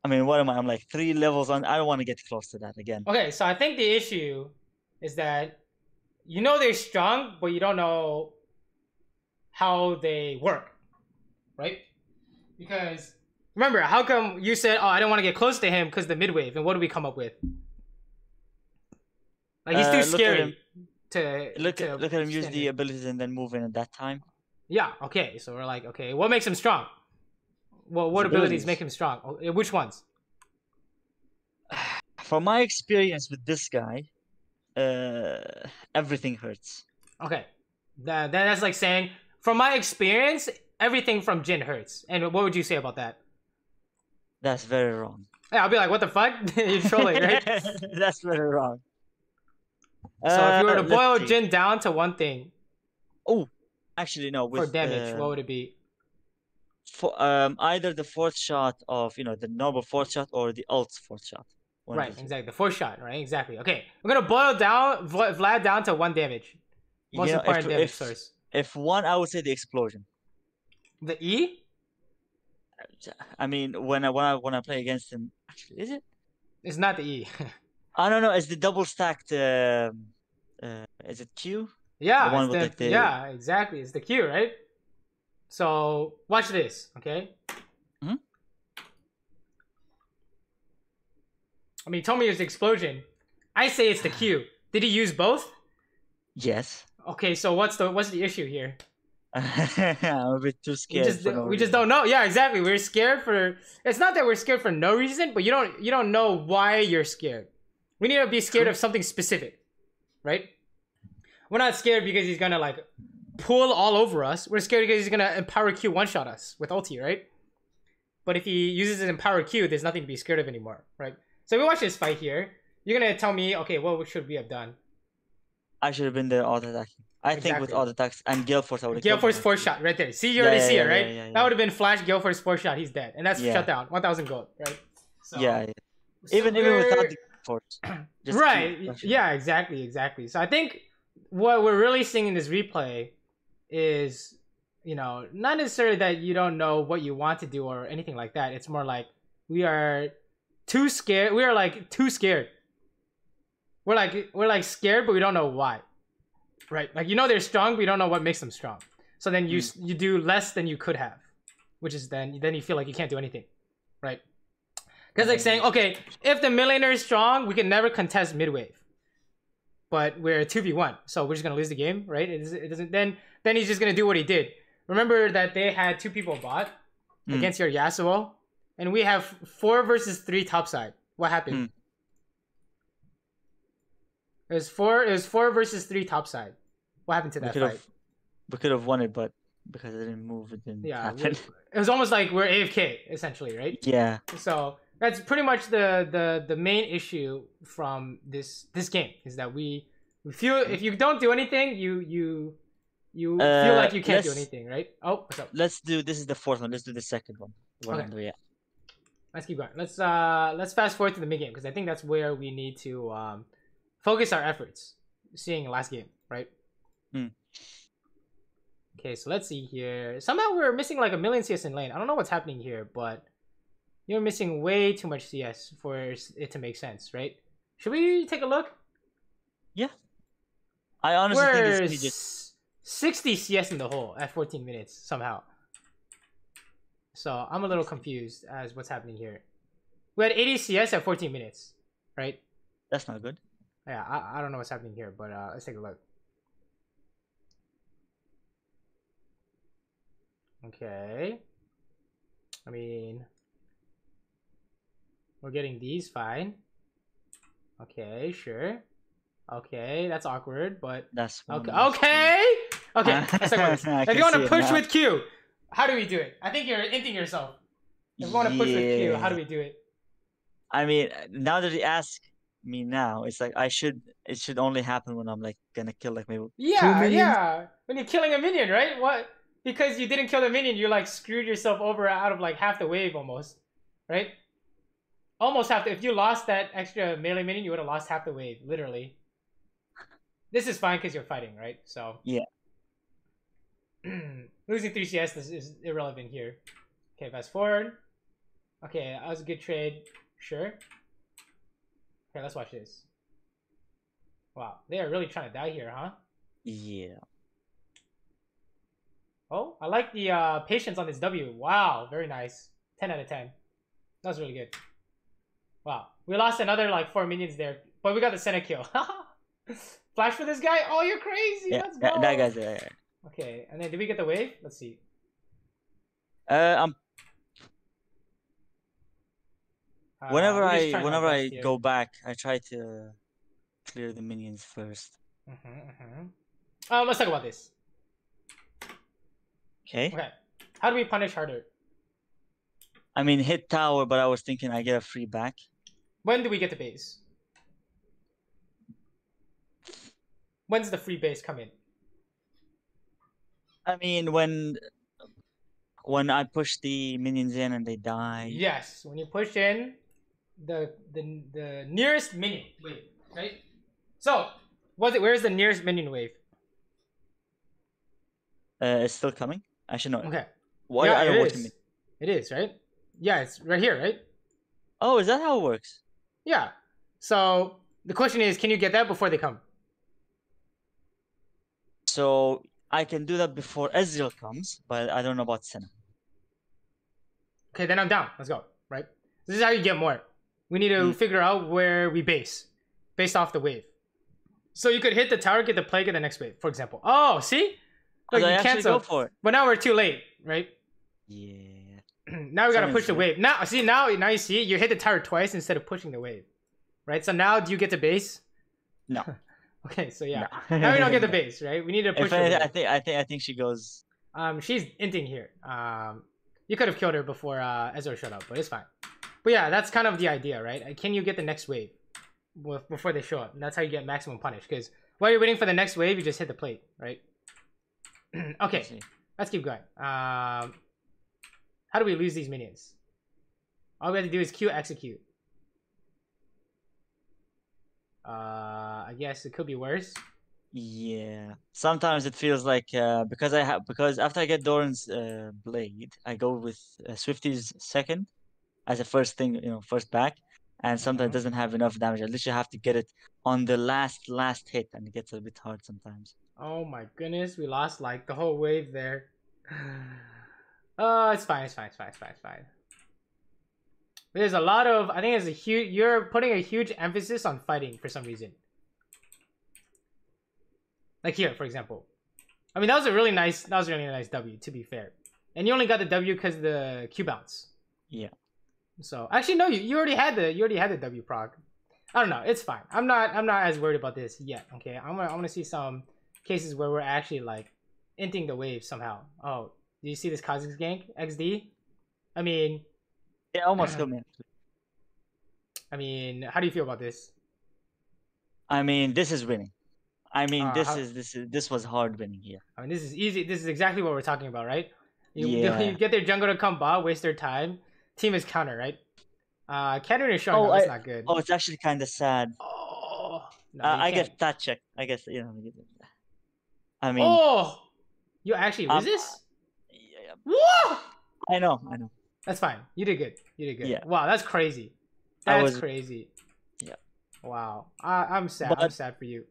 what am I? I'm like 3 levels on. I don't want to get close to that again. Okay, so I think the issue is that you know they're strong, but you don't know how they work, right? Because remember, how come you said, "Oh, I don't want to get close to him because the mid wave," and what do we come up with? Like he's too scary to look at him use the abilities and then move in at that time. Yeah. Okay. So we're like, okay, what makes him strong? Well, what abilities make him strong? Which ones? From my experience with this guy, everything hurts. Okay, that's like saying, from my experience, everything from Jhin hurts. And what would you say about that? That's very wrong. Yeah, I'll be like, what the fuck? You're trolling, right? That's very wrong. So if you were to boil Jhin down to one thing. Oh, actually no. For damage, what would it be? For either the fourth shot of the normal fourth shot or the ult's fourth shot. Right, exactly. The fourth shot, right? Exactly. Okay, we're gonna boil down Vlad down to 1 damage. Most important damage source. If one, I would say the explosion. The E? I mean, when I play against him, actually, is it? It's not the E. I don't know. It's the double stacked. Is it Q? Yeah. Yeah, exactly. It's the Q, right? So watch this, okay? I mean, tell me it's the explosion. I say it's the Q. Did he use both? Yes. Okay, so what's the issue here? I'm a bit too scared. We just don't know. Yeah, exactly. We're scared for. It's not that we're scared for no reason, but you don't know why you're scared. We need to be scared of something specific, right? We're not scared because he's gonna like pull all over us. We're scared because he's gonna empower Q one-shot us with ulti, right? But if he uses his empower Q, there's nothing to be scared of anymore, right? So we watch this fight here. You're gonna tell me, okay, what should we have done? I should have been there auto attacking. I think with auto attacks and Gale Force, I would have. Gale Force 4-shot right there. See, you already see it, right? Yeah. That would have been flash Gale Force 4-shot. He's dead, and that's shut down. 1,000 gold, right? So, even without the Force. Right. Yeah. Exactly. So I think what we're really seeing in this replay is, not necessarily that you don't know what you want to do or anything like that. It's more like we are too scared. We are like too scared. We're like scared, but we don't know why. Right? Like they're strong, but you don't know what makes them strong. So then you do less than you could have, which is then you feel like you can't do anything, right? Because like saying, okay, if the mid laner is strong, we can never contest mid wave. But we're 2v1, so we're just gonna lose the game, right? It doesn't. Then he's just gonna do what he did. Remember that they had 2 people bot against your Yasuo, and we have 4 versus 3 topside. What happened? It was four. It was 4 versus 3 topside. What happened to that fight? We could have won it, but because it didn't move, it didn't happen. It was almost like we're AFK essentially, right? Yeah. So that's pretty much the main issue from this game is that we feel if you don't do anything, you feel like you can't do anything, right? Oh, what's up? Let's do this is the fourth one. Let's do the second one. Okay. Yeah. Let's keep going. Let's fast forward to the mid game because I think that's where we need to focus our efforts. Seeing last game, right? Okay, so let's see here. Somehow we're missing like 1,000,000 CS in lane. I don't know what's happening here, but you're missing way too much CS for it to make sense, right? Should we take a look? Yeah. I honestly think it's just 60 CS in the hole at 14 minutes somehow. So I'm a little confused as what's happening here. We had 80 CS at 14 minutes, right? That's not good. Yeah, I don't know what's happening here, but let's take a look. Okay. I mean, we're getting these fine. Okay, sure. Okay, that's awkward, but that's okay. Okay. Let's talk about this. If you want to push with Q, how do we do it? I think you're hinting yourself. If we want to push with Q, how do we do it? I mean, now that you ask me now, it's like it should only happen when I'm like gonna kill like maybe 2 minions. Yeah. When you're killing a minion, right? What? Because you didn't kill the minion, you like screwed yourself over out of like half the wave almost, right? Almost half. If you lost that extra melee minion, you would have lost half the wave, literally. This is fine because you're fighting, right? So yeah. Losing 3 CS is irrelevant here. Okay, fast forward. Okay, that was a good trade. Sure. Okay, let's watch this. Wow, they are really trying to die here, huh? Yeah. Oh, I like the patience on this W. Wow, very nice. 10 out of 10. That was really good. Wow. We lost another like 4 minions there, but we got the center kill. Flash for this guy? Oh, you're crazy. Yeah, let's go. That guy's there. Okay, and then did we get the wave? Let's see. Whenever I go back, I try to clear the minions first. Let's talk about this. Okay. How do we punish harder? I mean, hit tower, but I was thinking I get a free back. When do we get the base? When's the free base come in? I mean, when I push the minions in and they die. Yes, when you push in the nearest minion wave, right? So, where's the nearest minion wave? It's still coming. I should know. Okay. What? Yeah, I don't know what you mean. It is, right? Yeah, it's right here, right? Oh, is that how it works? Yeah. So the question is, can you get that before they come? So I can do that before Ezreal comes, but I don't know about Senna. Okay, then I'm down. Let's go. Right? This is how you get more. We need to figure out where we base, based off the wave. So you could hit the tower, get the plague in the next wave, for example. Oh, see? Look, you cancel. Go for it. But now we're too late, right? Yeah. Now we gotta push the wave. Now you see, you hit the tower twice instead of pushing the wave, right? So now do you get the base? No. Okay, so yeah. No. Now we don't get the base, right? We need to push. I think she goes. She's inting here. You could have killed her before Ezra showed up, but it's fine. But yeah, that's kind of the idea, right? Can you get the next wave before they show up? And that's how you get maximum punish. Because while you're waiting for the next wave, you just hit the plate, right? Okay, let's keep going. How do we lose these minions? All we have to do is Q execute. I guess it could be worse. Yeah. Sometimes it feels like because after I get Doran's blade, I go with Swifty's second as a first thing, first back, and sometimes it doesn't have enough damage. At least you have to get it on the last hit, and it gets a bit hard sometimes. Oh my goodness, we lost like the whole wave there. It's fine. There's a lot of, I think there's you're putting a huge emphasis on fighting for some reason. Like here, for example. I mean, that was a really nice W, to be fair. And you only got the W because of the Q bounce. Yeah. So actually no, you already had the W proc. I don't know. It's fine. I'm not as worried about this yet. Okay, I'm gonna see some cases where we're actually like inting the wave somehow. Oh, do you see this Kha'Zix gank XD? I mean, It almost killed me. I mean, how do you feel about this? I mean, this is winning. I mean, How, this was hard winning here. I mean, this is easy. This is exactly what we're talking about, right? You Yeah. get their jungle to come bot, waste their time. Team is counter, right? Katarina is showing up. That's not good. Oh, it's actually kind of sad. Oh no, you I can't. get that check. I guess I mean, Oh, you actually lose this? yeah, Whoa! I know. That's fine. You did good. You did good. Yeah. Wow, that's crazy. I That's was. crazy. Yeah. Wow. I'm sad. I'm But sad for you.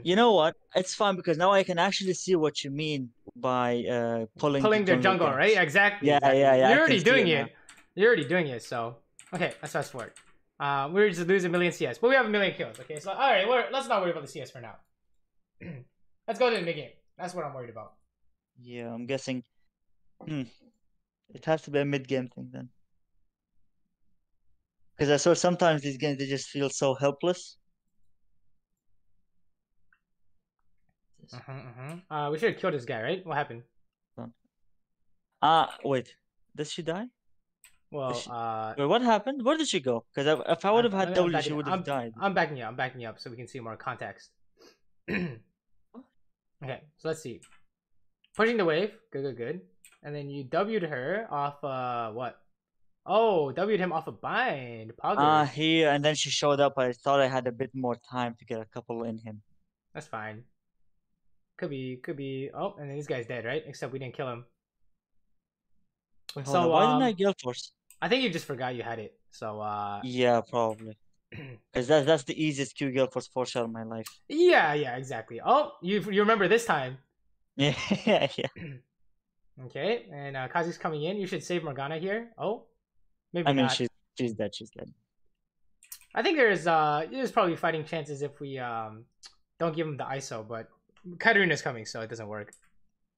you know what? It's fine because now I can actually see what you mean by pulling the Pulling their jungle, right? ganks. Exactly. Yeah, Exactly. yeah. I You're can already see doing it it. now. You're already doing it. So okay, let's fast forward. We're just losing a million CS, but we have a million kills. Okay, so all right, let's not worry about the CS for now. Let's go to the mid game. That's what I'm worried about. Yeah, I'm guessing. It has to be a mid game thing then. Because I saw sometimes these games they just feel so helpless. We should have killed this guy, right? What happened? Wait. Does she die? Well, Wait, what happened? Where did she go? Because if I would have had W, she would have died. I'm backing you. I'm backing you up so we can see more context. Okay, so let's see. Pushing the wave. Good. And then you W'd her off what? Oh, W'd him off a bind. Poggers. Here, and then she showed up. I thought I had a bit more time to get a couple in him. That's fine. Could be. Oh, and then this guy's dead, right? Except we didn't kill him. Wait, hold on. Why didn't I Gale Force? I think you just forgot you had it. So yeah, probably. Because that's the easiest Q Gale Force 4-shot in my life. Yeah, exactly. Oh, you remember this time. Yeah. Okay, and Kazi's coming in. You should save Morgana here. Oh, maybe I mean, not. she's dead. She's dead. I think there's probably fighting chances if we don't give him the ISO, but Katarina's coming, so it doesn't work.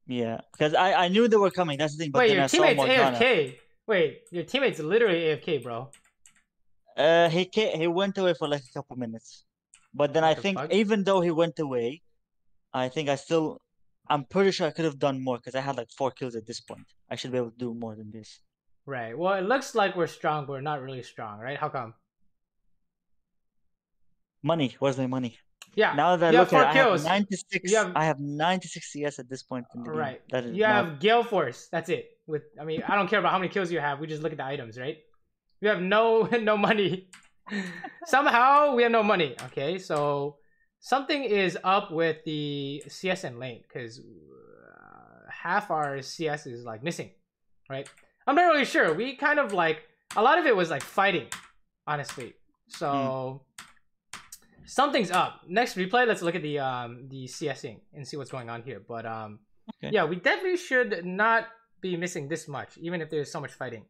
Yeah, because I knew they were coming. That's the thing. But wait, then your I saw teammate's Morgana. AFK. Wait, your teammate's literally AFK, bro. He went away for like a couple minutes, but then I think even though he went away, I think I'm pretty sure I could have done more because I had like 4 kills at this point. I should be able to do more than this. Right. Well, it looks like we're strong, but we're not really strong, right? How come? Money. Where's my money? Yeah. Now that I look at it, I have 96. I have 96 CS at this point in the game. Right. That is you have Gale Force. That's it. I mean, I don't care about how many kills you have. We just look at the items, right? We have no money. Somehow we have no money. Okay, so something is up with the CSN lane because half our CS is like missing, right? I'm not really sure. We kind of like a lot of it was like fighting, honestly. So something's up. Next replay, let's look at the CSing and see what's going on here. But okay. Yeah, we definitely should not be missing this much, even if there's so much fighting.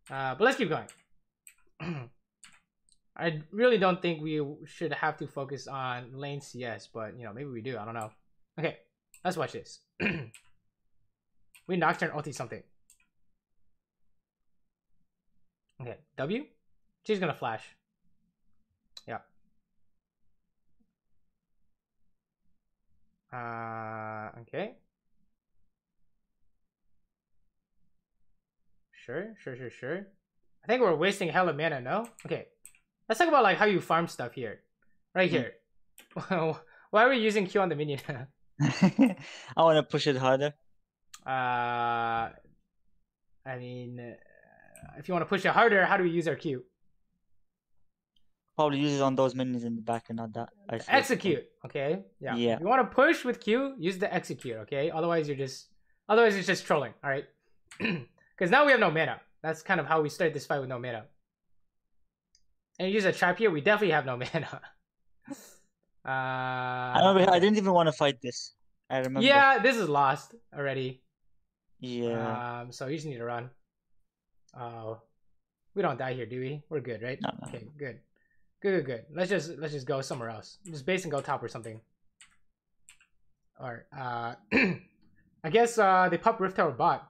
But let's keep going. I really don't think we should have to focus on lane CS, but you know, maybe we do. I don't know. Okay, let's watch this. We Nocturne ulti something. Okay, W. She's gonna flash. Yeah. Okay. Sure. I think we're wasting hella mana, no? Okay. Let's talk about like how you farm stuff here. Right here. Why are we using Q on the minion? I want to push it harder. I mean, if you want to push it harder, how do we use our Q? Probably use it on those minions in the back and not that. Execute, okay? Yeah. Yeah. If you want to push with Q, use the execute, okay? Otherwise it's just trolling, all right? Because now we have no mana. That's kind of how we start this fight with no mana. And you use a trap here, we definitely have no mana. I didn't even want to fight this. I remember. Yeah, this is lost already. Yeah. So you just need to run. We don't die here, do we? We're good, right? No. Okay, good. Good. Let's just go somewhere else. Just base and go top or something. Or I guess they pop Rift Tower bot.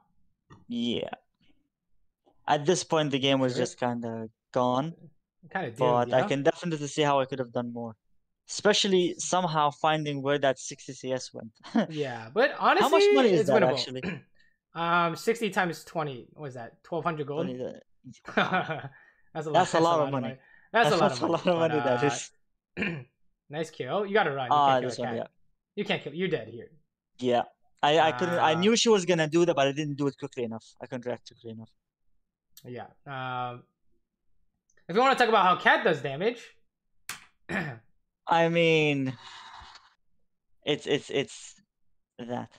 Yeah. At this point, the game was just kind of gone. Kind of doomed, but I yeah. can definitely see how I could have done more. Especially somehow finding where that 60 CS went. Yeah, but How honestly, much money is it's that winnable. actually? 60 times 20. What is that? 1,200 gold. 20, wow. That's a lot. That's a That's a lot of lot of money. money. That's a lot of That's a money. lot of But money that is. nice kill. You gotta run. You can't Ah, kill a this one, cat. yeah. You can't kill. You're dead here. Yeah. I couldn't I Uh, knew she was gonna do that, but I didn't do it quickly enough. I couldn't react quickly enough. yeah. If you want to talk about how cat does damage, I mean it's that.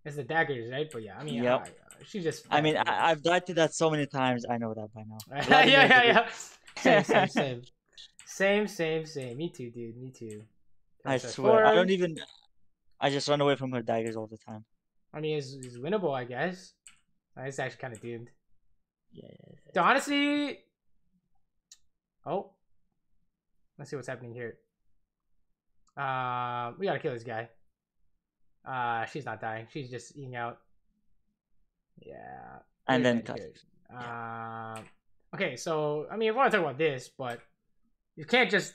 it's the daggers, right? But yeah, I mean, Yep. she just I fires mean daggers. I've died to that so many times, I know that by now. yeah, Vladimir did yeah. Same, same, it. same. Same. Me too, dude. Me too. I Press swear. forward. I just run away from her daggers all the time. I mean, it's winnable, I guess. It's actually kind of doomed. Yeah. So honestly, oh, let's see what's happening here. We gotta kill this guy. She's not dying. She's just eating out. Yeah. And then cut. Yeah. Okay, so I mean, if I want to talk about this, but you can't just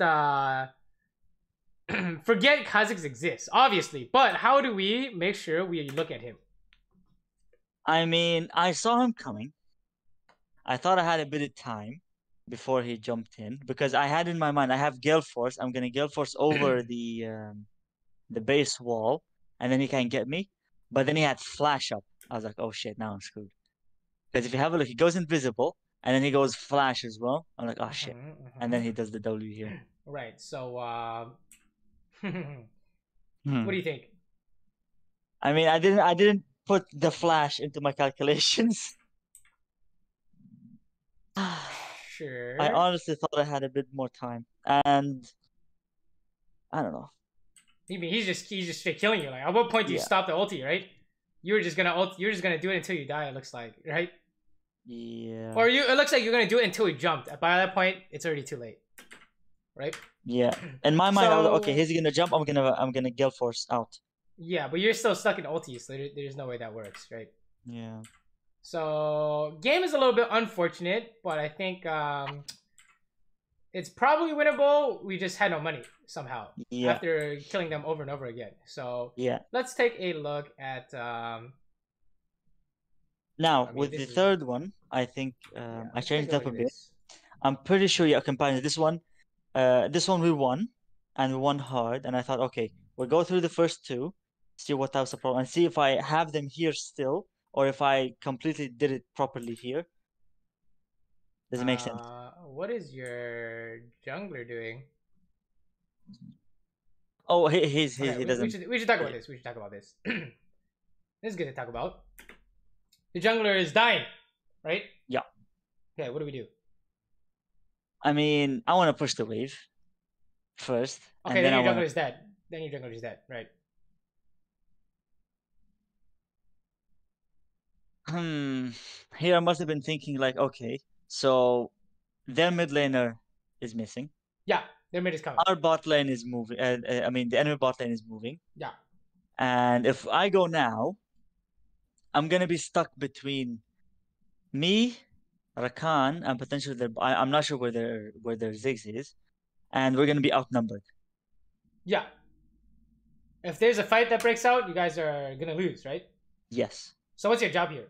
forget Kha'Zix exists, obviously. But how do we make sure we look at him? I mean, I saw him coming. I thought I had a bit of time before he jumped in because I had in my mind I have Gale Force. I'm gonna Gale Force over the base wall, and then he can't get me. But then he had Flash up. I was like, oh shit, now I'm screwed. Because if you have a look, he goes invisible, and then he goes Flash as well. I'm like, oh shit, and then he does the W here. Right. So, what Hmm. do you think? I mean, I didn't put the Flash into my calculations. Sure. I honestly thought I had a bit more time, and I don't know. I mean, he's just straight killing you. Like, at what point do you Yeah. stop the ulti, right? You're just gonna do it until you die. It looks like, right? Yeah. Or it looks like you're gonna do it until he jumped. By that point, it's already too late, right? Yeah. In my mind, I was like, okay, So- he's gonna jump. I'm gonna Gale Force out. Yeah, but you're still stuck in ulti, so there's no way that works, right? Yeah. So game is a little bit unfortunate, but I think it's probably winnable. We just had no money somehow Yeah. after killing them over and over again. So Yeah. let's take a look at. Now I mean, with this the is- third one, I think yeah, I let's changed take up a look at bit. this. I'm pretty sure you combined this one. This one we won, and we won hard. And I thought, okay, we'll go through the first two, see what was the problem, and see if I have them here still, or if I completely did it properly here. Does it make sense? What is your jungler doing? Oh, Okay, he doesn't. we should talk about this. We should talk about this. This is good to talk about. The jungler is dying, right? Yeah. Okay, what do we do? I mean, I want to push the wave first, Okay, and then then your I jungler want is dead. Then your jungler is dead, right? to. Here I must have been thinking like, okay, so their mid laner is missing. Yeah, their mid is coming. Our bot lane is moving. I mean, the enemy bot lane is moving. Yeah. And if I go now, I'm gonna be stuck between me, Rakan, and potentially their. I'm not sure where their Ziggs is, and we're gonna be outnumbered. Yeah. If there's a fight that breaks out, you guys are gonna lose, right? Yes. So what's your job here?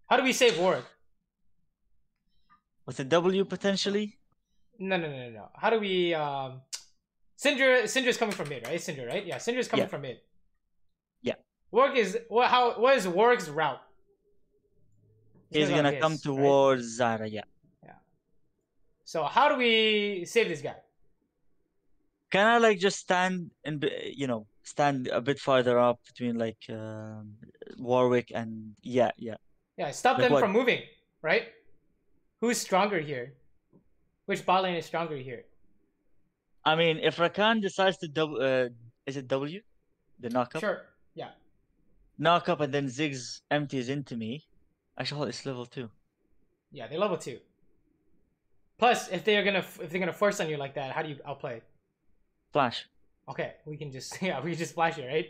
How do we save Warwick? With a W potentially. No. How do we Syndra's coming from mid, right? Syndra, right? Yeah, Syndra's coming from mid. Yeah. Warwick is what is Warwick's route? He's gonna come towards Zara, yeah. Yeah. So how do we save this guy? Can I like just stand stand a bit farther up between like Warwick and yeah. Yeah, stop Like them what? from moving, right? Who's stronger here? Which bot lane is stronger here? I mean, if Rakan decides to is it W? The knock up? Sure. Yeah. Knock up and then Ziggs empties into me. Actually, hold, it's level 2. Yeah, they're level 2. Plus, if they're gonna force on you like that, how do you outplay? Flash. Okay, we can just we can just flash it, right?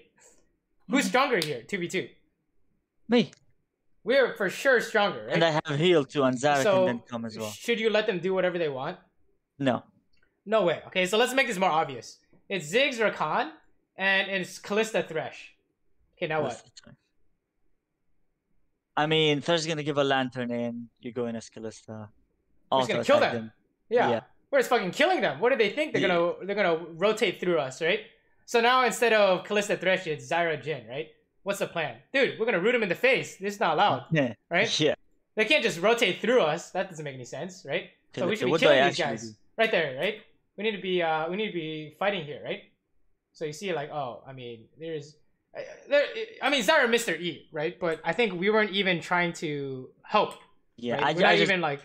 Who's stronger here? 2v2. Me. We're for sure stronger, And right? I have heal too, and Zara can then So come as well. should you let them do whatever they want? No. No way. Okay, so let's make this more obvious. It's Ziggs Rakan, and it's Callista Thresh. Okay, now what? I mean, Thresh is gonna give a lantern in. You go in as Kalista. We're just Also gonna kill attack them. them. Yeah. Yeah. We're just fucking killing them. What do they think? They're gonna rotate through us, right? So now instead of Callista Thresh, it's Zyra Jhin, right? What's the plan? Dude, we're gonna root them in the face. This is not allowed. Yeah. Right? Yeah. They can't just rotate through us. That doesn't make any sense, right? So we should be What do killing I these actually guys. do? Right there, right? We need to be fighting here, right? So you see, like, oh, I mean, I mean, Zyra missed her E, right? But I think we weren't even trying to help. Yeah, right? We're I not just even like,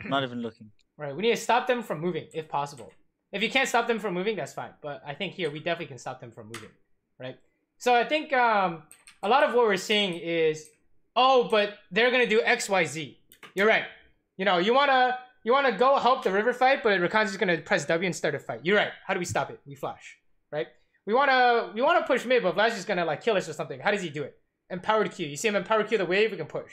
not even looking. right? We need to stop them from moving if possible. If you can't stop them from moving, that's fine. But I think here we definitely can stop them from moving, right? So I think a lot of what we're seeing is, oh, but they're gonna do X, Y, Z. You're right. You know, you wanna go help the river fight, but Rakan's just gonna press W and start a fight. You're right. How do we stop it? We flash, right? We wanna push mid, but Vlad's just gonna like kill us or something. How does he do it? Empowered Q. You see him empowered Q the wave, we can push,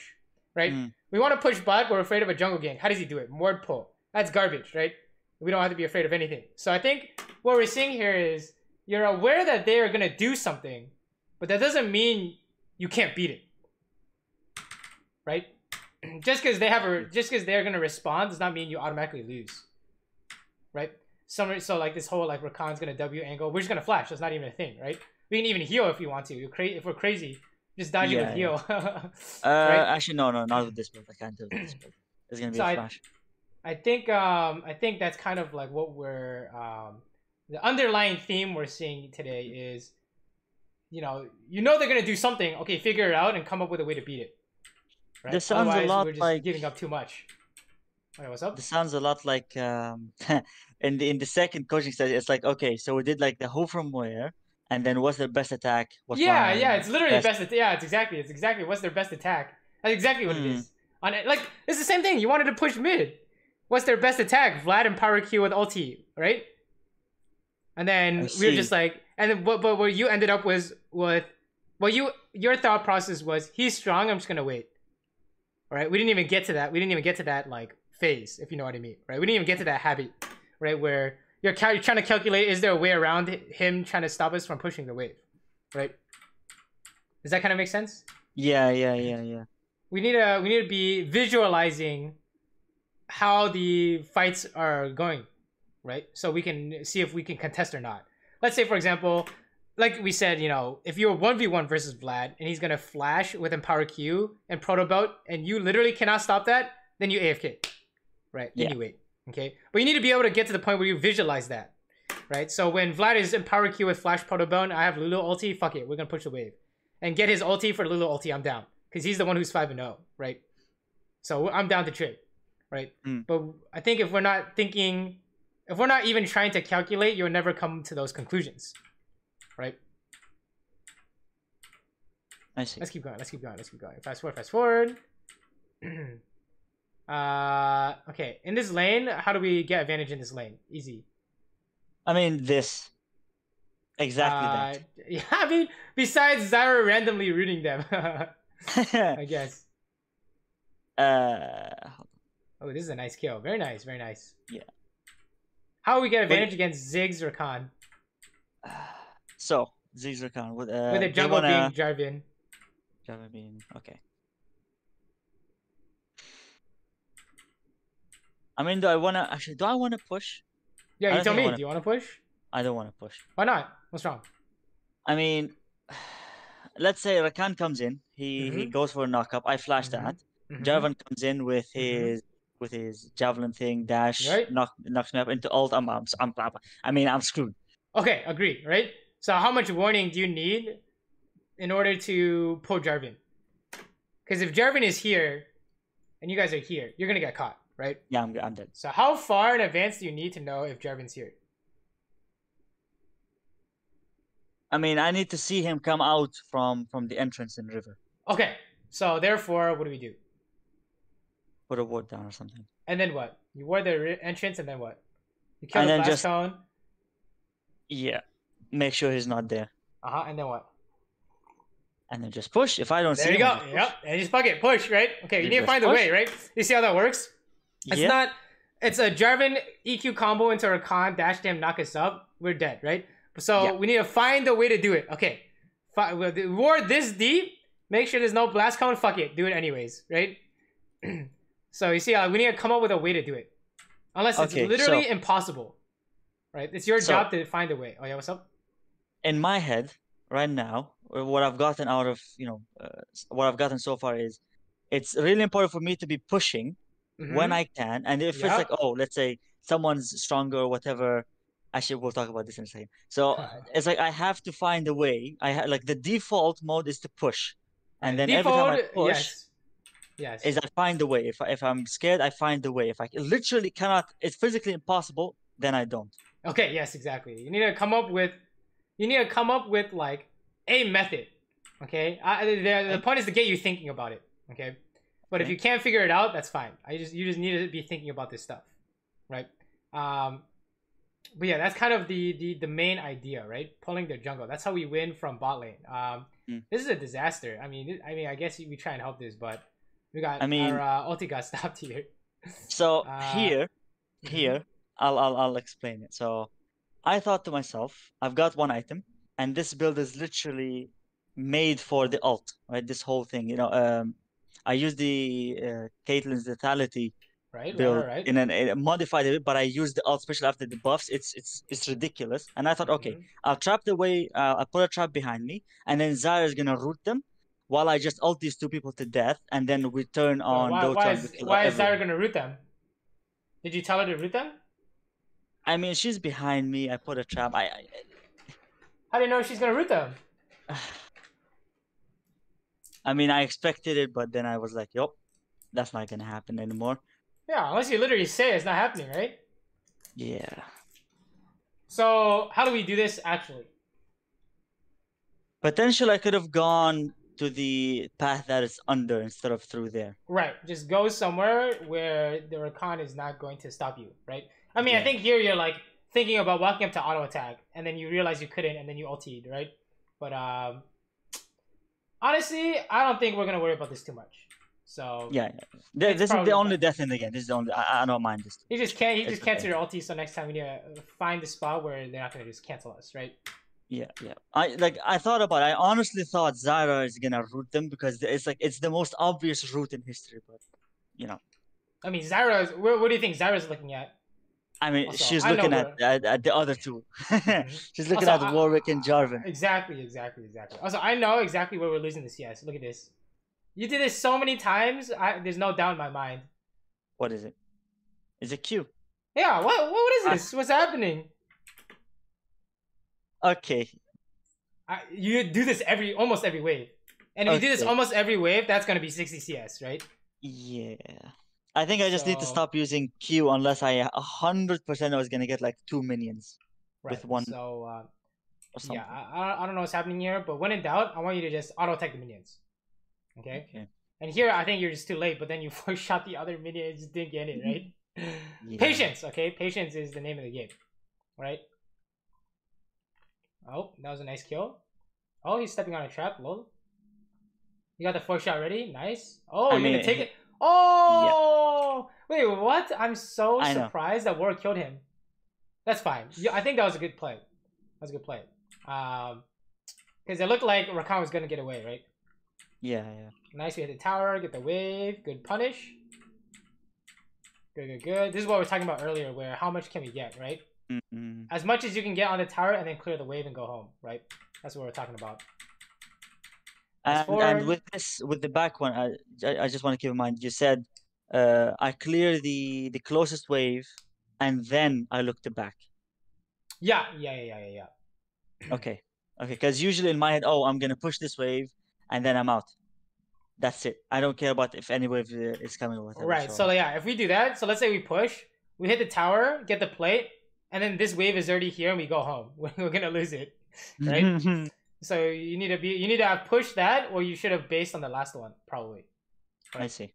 right? We want to push bot, we're afraid of a jungle gank. How does he do it? Mord pull. That's garbage, right? We don't have to be afraid of anything. So I think what we're seeing here is you're aware that they are gonna do something, but that doesn't mean you can't beat it, right? just because they're gonna respond does not mean you automatically lose, right? So like this whole like Rakan's gonna W angle, we're just gonna flash. That's not even a thing, right? We can even heal if we want to. If we're crazy, just dodge it with heal. Right? Actually, no, not with this build. I can't do it with this build. It's gonna be a flash. I think that's kind of like what we're the underlying theme we're seeing today is, you know they're gonna do something. Okay, figure it out and come up with a way to beat it. Right? This sounds a lot we're just like giving up too much. Okay, what's up? This sounds a lot like in the second coaching study. It's like, okay, so we did like the who from where, and then what's their best attack? What's yeah, it's literally best. Yeah, it's exactly what's their best attack. That's exactly what it is. On it, like it's the same thing. You wanted to push mid. What's their best attack? Vlad and Power Q with ulti, right? And then we were just like, and then but what you ended up with your thought process was he's strong. I'm just gonna wait. All right, we didn't even get to that. We didn't even get to that like phase, if you know what I mean, right? We didn't even get to that habit, right? Where you're trying to calculate, is there a way around him trying to stop us from pushing the wave, right? Does that kind of make sense? Yeah. We need to be visualizing how the fights are going, right? So we can see if we can contest or not. Let's say, for example, like we said, if you're 1v1 versus Vlad and he's gonna flash with Empower Q and Proto Belt and you literally cannot stop that, then you AFK, right? Then you wait, okay? But you need to be able to get to the point where you visualize that, right? So when Vlad is Empower Q with Flash Proto Belt and I have Lulu ulti, fuck it, we're gonna push the wave. And get his ulti for Lulu ulti, I'm down. Because he's the one who's 5-0, right? So I'm down to trade, right? But I think if we're not even trying to calculate, you'll never come to those conclusions. Right? I see. Let's keep going. Fast forward. Okay. In this lane, how do we get advantage in this lane? Easy. I mean, this. Exactly that. Yeah, I mean, besides Zyra randomly rooting them. I guess. Oh, this is a nice kill. Very nice. Yeah. How do we get advantage against Ziggs or Khan? So, Ziggs or Khan with a jungle being Jarvan. Jarvan being okay. I mean, do I want to push? Yeah, you tell me. Do you want to push? I don't want to push. Why not? What's wrong? I mean, let's say Rakan comes in. He goes for a knock-up. I flash that. Jarvan comes in with his javelin thing, dash, knocks me up into ult. I'm screwed. Okay, agree, right? So how much warning do you need in order to pull Jarvan? Because if Jarvan is here and you guys are here, you're gonna get caught, right? Yeah, I'm dead. So how far in advance do you need to know if Jarvan's here? I mean, I need to see him come out from the entrance in river. Okay, so therefore, what do we do? Put a ward down or something. And then what? You ward the entrance and then what? You kill the blast cone? Yeah. Make sure he's not there. And then what? and then just push. If I don't see There you him, I go. just push. Yep. And just fuck it. Push, right? Okay, you need to Just find the push. way, right? You see how that works? It's Yeah. not... It's a Jarvan EQ combo into Rakan, dash him, knock us up. We're dead, right? So we need to find a way to do it. Okay. War this deep. Make sure there's no blast cone. Fuck it. Do it anyways, right? So you see, we need to come up with a way to do it. Unless it's literally impossible. Right? It's your job to find a way. Oh yeah, what's up? In my head, right now, what I've gotten out of, what I've gotten so far is, it's really important for me to be pushing when I can. And if it's like, oh, let's say someone's stronger or whatever, actually, we'll talk about this in a second. So it's like, I have to find a way. Like the default mode is to push. And then every time I push, is I find a way. If I'm scared, I find a way. If I literally cannot, it's physically impossible, then I don't. Okay, yes, exactly. You need to come up with like a method. Okay? The point is to get you thinking about it. Okay? But if you can't figure it out, that's fine. You just need to be thinking about this stuff. Right? But yeah, that's kind of the main idea, right? Pulling their jungle. That's how we win from bot lane. This is a disaster. I mean, I guess we try and help this, but we got our ulti got stopped here. So here, I'll explain it. So I thought to myself, I've got one item, and this build is literally made for the ult, right? This whole thing, I use the Caitlyn's Lethality build in a modified bit, but I use the ult, especially after the buffs. It's ridiculous. And I thought, okay, I'll trap the way, I'll put a trap behind me, and then Zyra is gonna root them, while I just ult these two people to death, and then we turn on Dota. Why is Zyra gonna root them? Did you tell her to root them? I mean, she's behind me. I put a trap. How do you know she's gonna root them? I mean, I expected it, but then I was like, yup, that's not gonna happen anymore. Yeah, unless you literally say it's not happening, right? Yeah. So, how do we do this actually? Potentially, I could have gone to the path that is under instead of through there. Right. Just go somewhere where the Rakan is not going to stop you, right? I mean, I think here you're like thinking about walking up to auto attack, and then you realize you couldn't, and then you ultied, right? But honestly, I don't think we're gonna worry about this too much. So this is the only death in the game. This is the only. I don't mind this. He just cancel your ulti. So next time we need to find the spot where they're not gonna just cancel us, right? Yeah. I thought about it. I honestly thought Zyra is gonna root them because it's the most obvious route in history, but I mean, Zyra. What do you think Zyra's looking at? I mean, also, she's looking at the other two. She's looking at Warwick and Jarvan. Exactly. Also, I know exactly where we're losing the CS. Look at this. You did this so many times. There's no doubt in my mind. What is it? Is it Q? Yeah. What is this? What's happening? Okay. You do this almost every wave, and if you do this almost every wave, that's gonna be 60 CS, right? Yeah. I think I just need to stop using Q unless I 100% I was gonna get like 2 minions with one. So yeah, I don't know what's happening here, but when in doubt, I want you to just auto attack the minions. Okay. And here I think you're just too late, but then you first shot the other minion and just didn't get it, right? Yeah. Patience, okay? Patience is the name of the game, right? Oh, that was a nice kill. Oh, he's stepping on a trap. Lol. You got the 4 shot ready. Nice. Oh, you're gonna take it. Oh, wait, what? I'm so surprised that War killed him. That's fine. Yeah, I think that was a good play. That was a good play. Because it looked like Rakan was gonna get away, right? Yeah. Nice. We hit the tower. Get the wave. Good punish. Good. This is what we were talking about earlier. Where how much can we get, right? As much as you can get on the tower and then clear the wave and go home, right? That's what we're talking about. And with the back one, I just want to keep in mind. You said I clear the closest wave, and then I look to back. Yeah. Okay. Because usually in my head, oh, I'm gonna push this wave, and then I'm out. That's it. I don't care about if any wave is coming or whatever. Right. So yeah, if we do that, so let's say we push, we hit the tower, get the plate, and then this wave is already here, and we go home. We're gonna lose it, right? So you need to have pushed that, or you should have based on the last one, probably. Right? I see.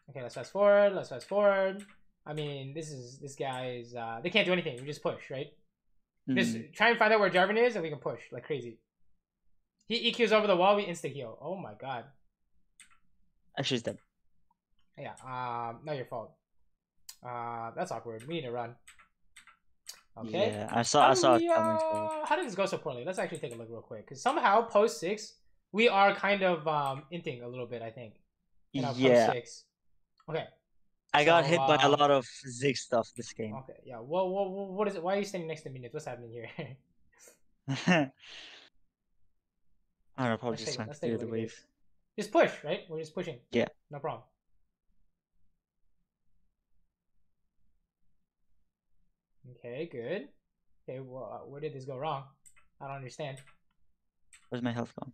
Okay, let's fast forward. I mean, this guy is they can't do anything. We just push, right? Just try and find out where Jarvan is, and we can push like crazy. He EQs over the wall, we insta heal. Oh my god. Actually, he's dead. Yeah. Not your fault. That's awkward. We need to run. Okay. Yeah, I saw it coming. So. How did this go so poorly? Let's actually take a look real quick. Because somehow post 6, we are kind of inting a little bit. I think. In our post 6. Okay. I got hit by a lot of Zig stuff this game. Okay. Yeah. What is it? Why are you standing next to Minions? What's happening here? I don't know. Probably just trying to clear the wave. Just push, right? We're just pushing. Yeah. No problem. Okay, good. Okay, well, where did this go wrong? I don't understand. Where's my health gone?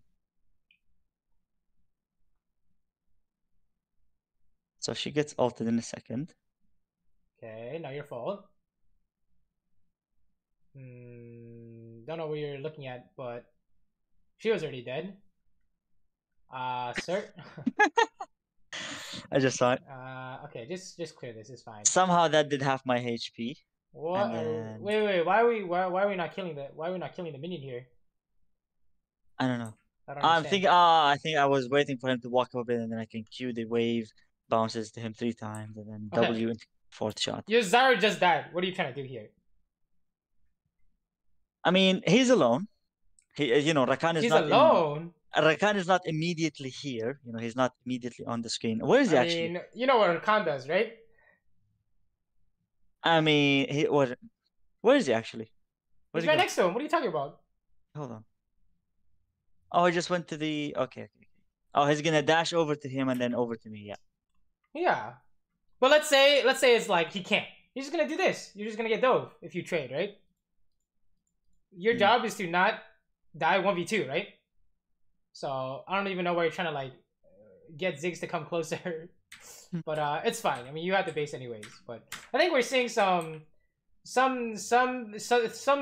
So she gets ulted in a second. Okay, not your fault. Don't know what you're looking at, but she was already dead. Sir. I just saw it. Okay, just clear this. It's fine. Somehow that did half my HP. What? Then... Wait. Why are we not killing the minion here? I don't know. I think I was waiting for him to walk over and then I can Q the wave, bounces to him 3 times, and then W into 4th shot. Your Zyra just died. What are you trying to do here? I mean, he's alone. Rakan is not alone. Rakan is not immediately here. He's not immediately on the screen. Where is he actually? I mean, you know what Rakan does, right? I mean, where is he actually? He's right next to him. What are you talking about? Hold on. Oh, he just went to the... Okay. Oh, he's gonna dash over to him and then over to me, yeah. Yeah. But let's say it's like he can't. He's just gonna do this. You're just gonna get dove if you trade, right? Your job is to not die 1v2, right? So, I don't even know why you're trying to, get Ziggs to come closer. But, it's fine. I mean, you have the base anyways. But I think we're seeing some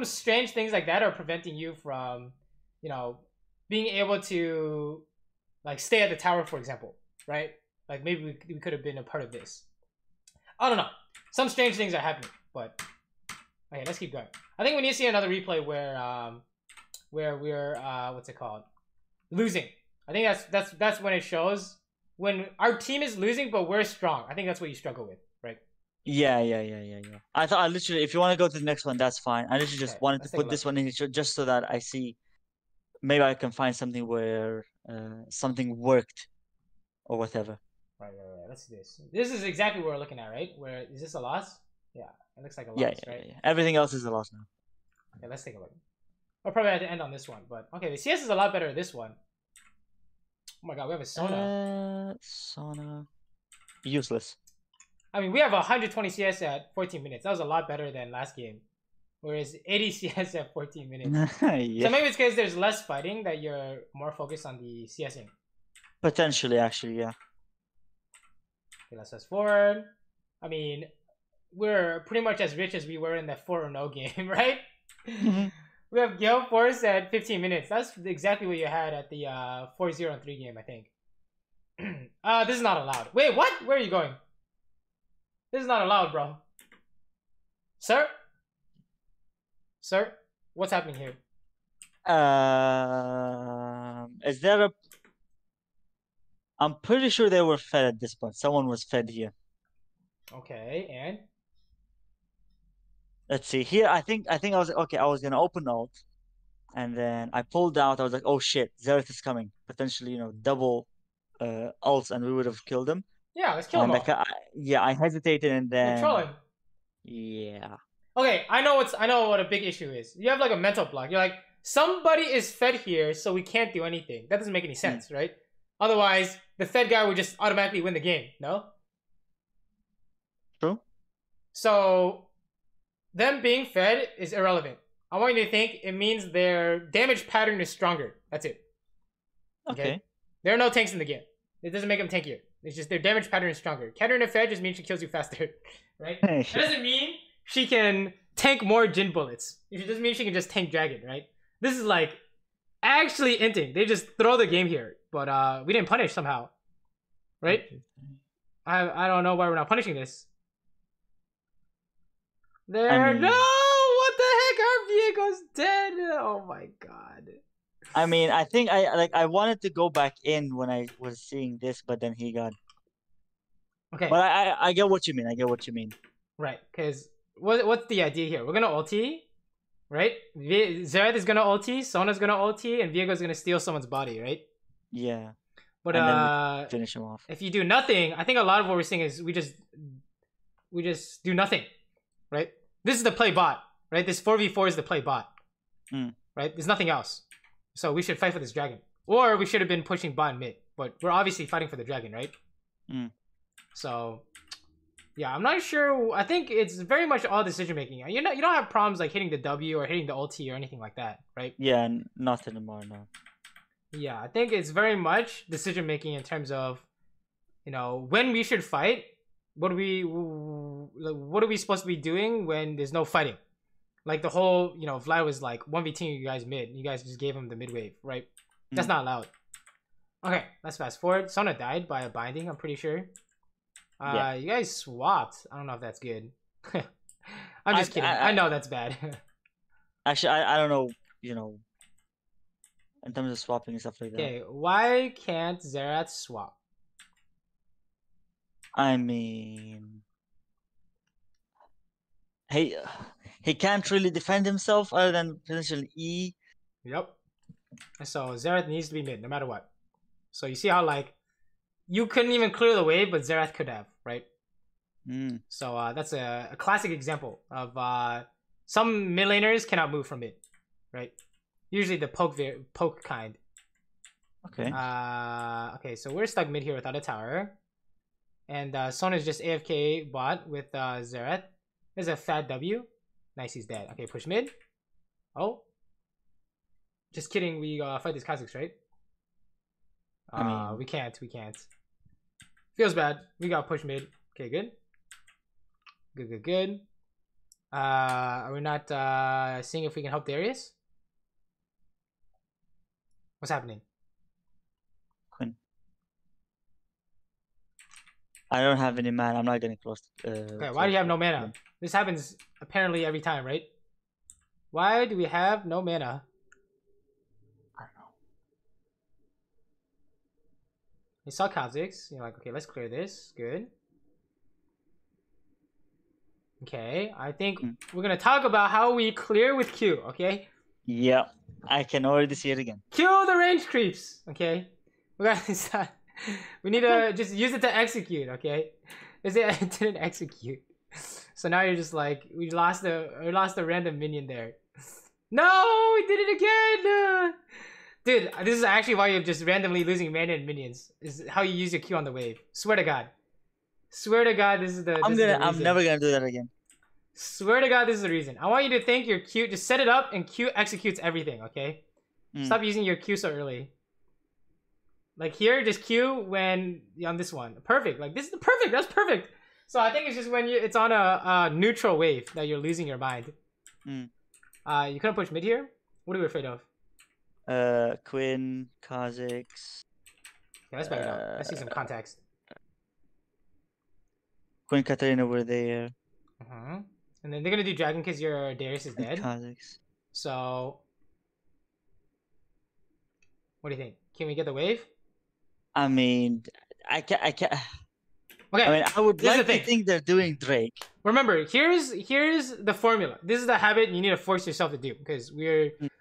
strange things like that are preventing you from, being able to, stay at the tower, for example, right? Like, maybe we could have been a part of this. I don't know. Some strange things are happening, but... Okay, let's keep going. I think we need to see another replay where we're, what's it called? Losing. I think that's when it shows. When our team is losing, but we're strong. I think that's what you struggle with, right? Yeah. I thought I literally, if you want to go to the next one, that's fine. I literally just wanted to put this one in just so that I see... Maybe I can find something where something worked or whatever. Right. Let's do this. This is exactly what we're looking at, right? Where is this a loss? Yeah, it looks like a loss, right? Yeah. Everything else is a loss now. Okay, let's take a look. I'll probably have to end on this one, but okay, the CS is a lot better than this one. Oh my god, we have a Sona. Sona. Useless. I mean, we have 120 CS at 14 minutes. That was a lot better than last game. Whereas 80 CS at 14 minutes. Yeah. So maybe it's because there's less fighting that you're more focused on the CSing. Potentially, actually, yeah. Okay, let's fast forward. I mean, we're pretty much as rich as we were in that 4-0 game, right? We have Gale Force at 15 minutes. That's exactly what you had at the 4-0-3 game, I think. This is not allowed. Wait, what? Where are you going? This is not allowed, bro. Sir? Sir? What's happening here? Is there a... I'm pretty sure they were fed at this point. Someone was fed here. Okay, and? Let's see. Here, I think I was okay. I was gonna open ult, and then I pulled out. I was like, "Oh shit, Xerath is coming!" Potentially, double ults, and we would have killed him. Yeah, let's kill him. I hesitated, and then. You're trolling. Yeah. Okay, I know what a big issue is. You have like a mental block. You're like, somebody is fed here, so we can't do anything. That doesn't make any sense, right? Otherwise, the fed guy would just automatically win the game. No. True. So. Them being fed is irrelevant. I want you to think it means their damage pattern is stronger. That's it. Okay. There are no tanks in the game. It doesn't make them tankier. It's just their damage pattern is stronger. Katarina fed just means she kills you faster, right? That doesn't mean she can tank more Jin bullets. It just means she can just tank Dragon, right? This is like actually inting. They just throw the game here, but we didn't punish somehow, right? I don't know why we're not punishing this. No! What the heck? Our vehicle's dead! Oh my god. I mean, I think I wanted to go back in when I was seeing this, but then he got. Okay, But I get what you mean. I get what you mean. right. Because what's the idea here? We're gonna ulti, right? Zereth is gonna ulti, Sona's gonna ulti, and Viego's gonna steal someone's body, right? Yeah. But And then we finish him off. if you do nothing, I think a lot of what we're seeing is we just do nothing, right? This is the play bot, right? This 4v4 is the play bot, right? There's nothing else. So we should fight for this dragon. Or we should have been pushing bot and mid. But we're obviously fighting for the dragon, right? So, yeah, I'm not sure. I think it's very much all decision making. You don't have problems like hitting the W or hitting the ulti or anything like that, right? Yeah, not anymore, no. Yeah, I think it's very much decision making in terms of, when we should fight. What are we supposed to be doing when there's no fighting? Like the whole, Vlad was like 1v2 you guys mid. You guys just gave him the mid wave, right? That's not allowed. Okay, let's fast forward. Sona died by a binding, I'm pretty sure. Yeah. You guys swapped. I don't know if that's good. I'm just kidding. I know that's bad. Actually, I don't know, in terms of swapping and stuff like that. Okay, why can't Xerath swap? I mean, he can't really defend himself other than potentially E. Yep. So Xerath needs to be mid no matter what. So you see how like you couldn't even clear the wave, but Xerath could have, right? So that's a classic example of some mid laners cannot move from mid, right? Usually the poke kind. Okay. Okay, so we're stuck mid here without a tower. And Sona's just AFK bot with Xerath. There's a fat W. Nice, he's dead. Okay, push mid. Oh. Just kidding, we fight these Kazakhs, right? I mean... We can't. Feels bad. We got push mid. Okay, good. Good. Are we not seeing if we can help Darius? What's happening? Quinn. I don't have any mana. I'm not getting close to... okay, why do you have no mana? This happens apparently every time, right? Why do we have no mana? I don't know. You saw Kazakhs. You're like, okay, let's clear this. Good. Okay, I think we're going to talk about how we clear with Q, okay? Yeah, I can already see it again. Kill the range creeps, okay? We need to just use it to execute, okay? It didn't execute. So now you're just like, we lost a random minion there. No, we did it again! Dude, this is actually why you're just randomly losing mana and minions. Is how you use your Q on the wave. Swear to God. Swear to God, this is the I'm never gonna do that again. Swear to God, this is the reason. I want you to think your Q, just set it up and Q executes everything, okay? Stop using your Q so early. Like here, just Q when on this one. Perfect. Like this is the perfect. That's perfect. So I think it's just when it's on a neutral wave that you're losing your mind. You couldn't push mid here? What are we afraid of? Quinn, Kazakhs. Yeah, let's back it up. Let's see some context. Quinn, Katarina were there. And then they're gonna do dragon because your Darius is dead. Kazakhs. So, what do you think? Can we get the wave? I mean, I can't. Okay. I mean, I would like to think they're doing Drake. Remember, here's the formula. This is the habit you need to force yourself to do because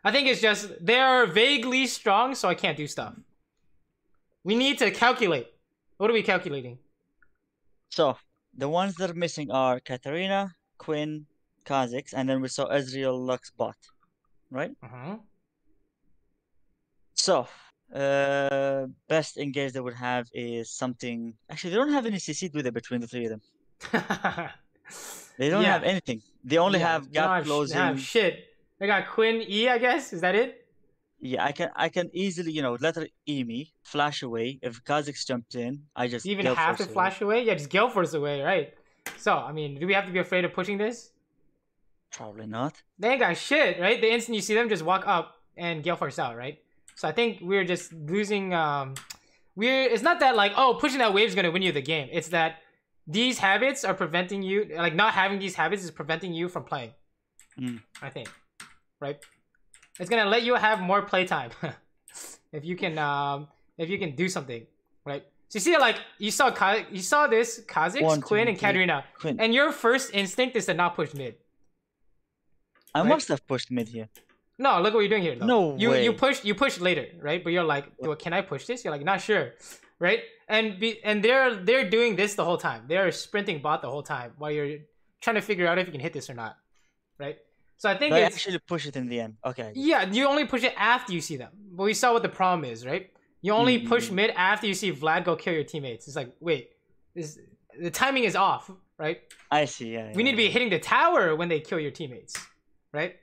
I think it's just they're vaguely strong, so I can't do stuff. We need to calculate. What are we calculating? So the ones that are missing are Katarina, Quinn, Kazakhs, and then we saw Ezreal, Lux, Bot, right? So. Best engage they would have is something. Actually, they don't have any CC with it between the three of them. They don't have anything. They only have gap closing. They have shit. They got Quinn E, I guess. Is that it? Yeah, I can easily, let her E me, flash away. If Kazakhs jumped in, I just even have to flash away. Yeah, just Gale Force away, right? So, I mean, do we have to be afraid of pushing this? Probably not. They ain't got shit, right? The instant you see them, just walk up and Gale Force out, right? So I think we're just losing. It's not that like, oh, pushing that wave is gonna win you the game. It's that these habits are preventing you. Like not having these habits is preventing you from playing. I think, right? It's gonna let you have more playtime if you can do something, right? So you see, like you saw this Kha'Zix, One, Quinn, two, and three. Katarina, Quinn. and your first instinct is to not push mid. I Right? must have pushed mid here. No, look what you're doing here. Though. No way. You push later, right? But you're like, can I push this? You're like, not sure, right? And they're doing this the whole time. They're sprinting bot the whole time while you're trying to figure out if you can hit this or not, right? So I think But it's I actually push it in the end. Okay. yeah. You only push it after you see them. But we saw what the problem is, right? You only push mid after you see Vlad go kill your teammates. It's like, wait, the timing is off, right? I see. Yeah. We need to be hitting the tower when they kill your teammates, right?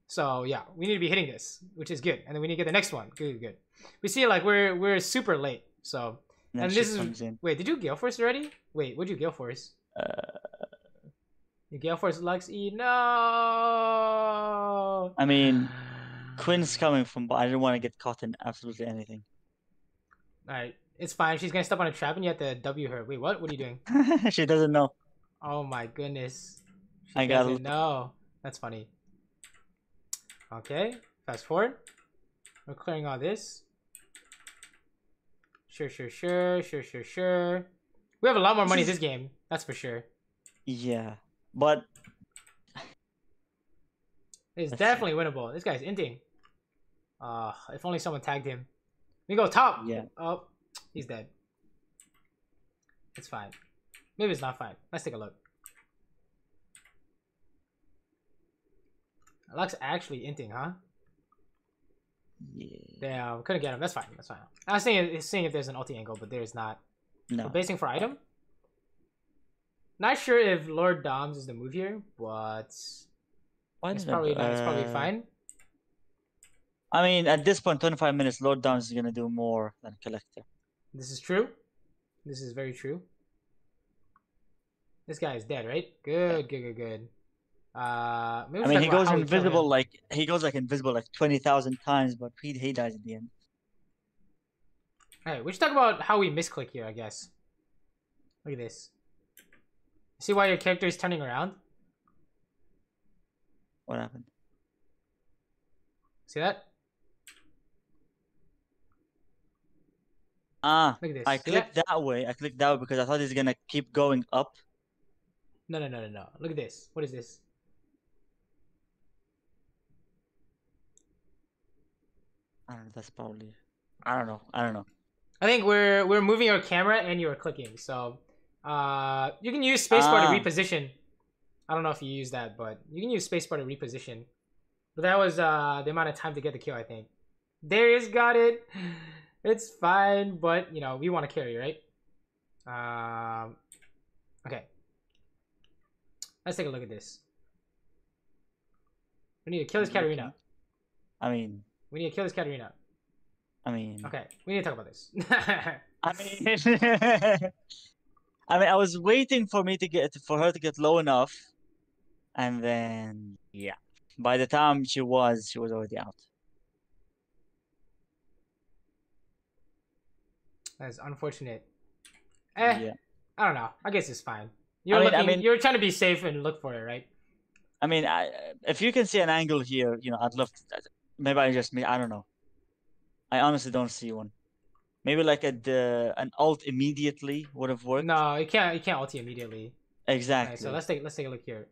So yeah, we need to be hitting this, which is good, and then we need to get the next one. Good. We see like we're super late. So and this is wait, did you Gale Force already? Wait, what'd you Gale Force? You Gale Force Lux E. No. I mean, Quinn's coming from, but I didn't want to get caught in absolutely anything. All right, it's fine. She's gonna step on a trap, and you have to W her. Wait, what? What are you doing? She doesn't know. Oh my goodness. I got it. No, that's funny. Okay, fast forward. We're clearing all this. Sure. We have a lot more money this game. That's for sure. Yeah, but It's definitely winnable. This guy's inting. If only someone tagged him. We go top. Yeah. Oh, he's dead. It's fine. Maybe it's not fine. Let's take a look. Lux actually inting, huh? Yeah. Damn, couldn't get him. That's fine. I was seeing if there's an ulti angle, but there's not. No. We're basing for item. Not sure if Lord Doms is the move here, but it's probably not. It's probably fine. I mean, at this point, 25 minutes, Lord Doms is gonna do more than Collector. This is true. This is very true. This guy is dead, right? Good. I mean, he goes invisible like invisible like 20,000 times, but he dies at the end. All right, we should talk about how we misclick here, I guess. Look at this. See why your character is turning around? What happened? See that? Ah, look at this. I clicked that way. I clicked that way because I thought he's gonna keep going up. No. Look at this. What is this? I don't know. That's probably. I don't know. I think we're moving our camera and you're clicking. So, you can use spacebar to reposition. I don't know if you use that, but you can use spacebar to reposition. But that was the amount of time to get the kill, I think. Darius got it. It's fine, but you know we want to carry, right? Okay. Let's take a look at this. We need to kill this Katarina. I mean. We need to kill this Katarina. I mean. Okay, we need to talk about this. I mean. I mean, I was waiting for her to get low enough, and then yeah. By the time she was already out. That's unfortunate. Yeah. I don't know. I guess it's fine. You're you're trying to be safe and look for it, right? I mean, if you can see an angle here, you know, I'd love to. Maybe I don't know. I honestly don't see one. Maybe like an ult immediately would have worked. No, you can't ulti immediately. Exactly. Right, so let's take a look here.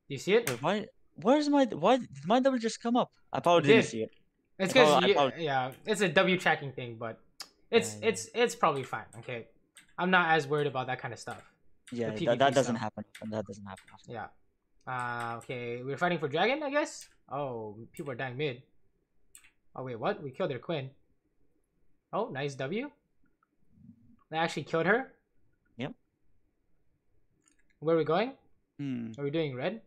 Do you see it? Wait, why did my double just come up? I probably didn't see it. It's because yeah, it's a W tracking thing, but it's probably fine. Okay, I'm not as worried about that kind of stuff. Yeah, that doesn't happen. That doesn't happen. Yeah. Okay, we're fighting for dragon, I guess. Oh, people are dying mid. Oh wait, what? We killed their queen. Oh, nice W. They actually killed her. Yep. Where are we going? Are we doing red?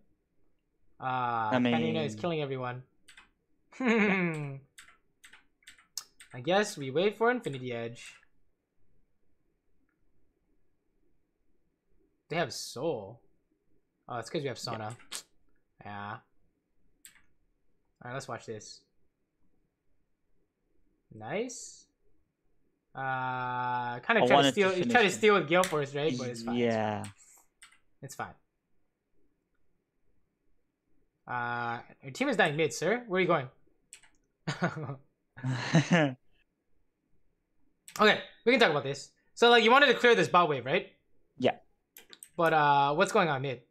I mean, Katarina is killing everyone. I guess we wait for Infinity Edge. They have Soul. Oh, it's because we have Sona. Yeah. Alright, let's watch this. Nice. Kind of try to steal. You try to steal with Gale Force, right? But it's fine. Yeah. It's fine. Your team is dying mid, sir. Where are you going? Okay, we can talk about this. So, like, you wanted to clear this bot wave, right? Yeah. But what's going on mid?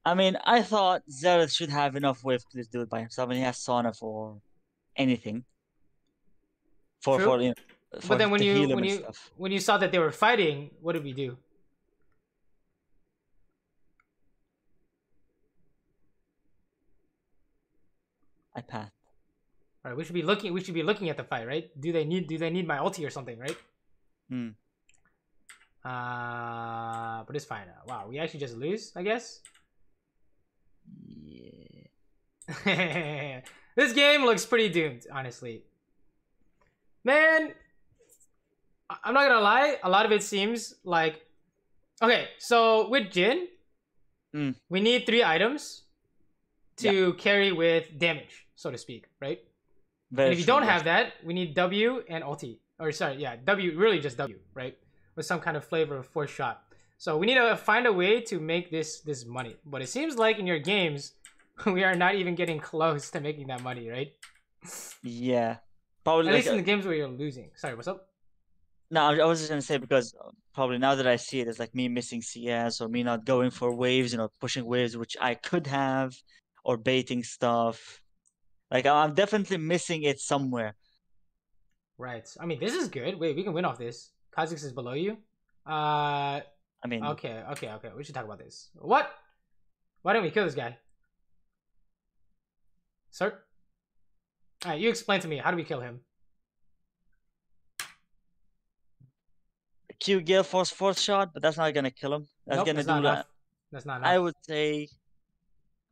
I mean, I thought Xerath should have enough wave to just do it by himself, and he has Sauna for anything. True. For you know, But then to heal him and stuff. when you saw that they were fighting, what did we do? I passed. All right, we should be looking at the fight, right? Do they need my ulti or something, right? Hmm. But it's fine. Wow, we actually just lose, I guess. Yeah. This game looks pretty doomed, honestly. Man, I'm not gonna lie. A lot of it seems like, okay. So with Jin, we need 3 items to carry with damage, so to speak, right? And if you don't have that, we need W and ulti. Or sorry, yeah, W, really just W, right? With some kind of flavor of force shot. So we need to find a way to make this money. But it seems like in your games, we are not even getting close to making that money, right? Yeah. Probably At least in the games where you're losing. Sorry, what's up? No, I was just gonna say, because probably now that I see it, it's like me missing CS, or me not going for waves, pushing waves, which I could have, or baiting stuff. Like, I'm definitely missing it somewhere. Right. I mean, this is good. Wait, we can win off this. Kha'Zix is below you. I mean, okay. We should talk about this. What? Why don't we kill this guy? Sir? Alright, you explain to me. How do we kill him? Q Gale force shot, but that's not gonna kill him. That's gonna do that. That's not enough. I would say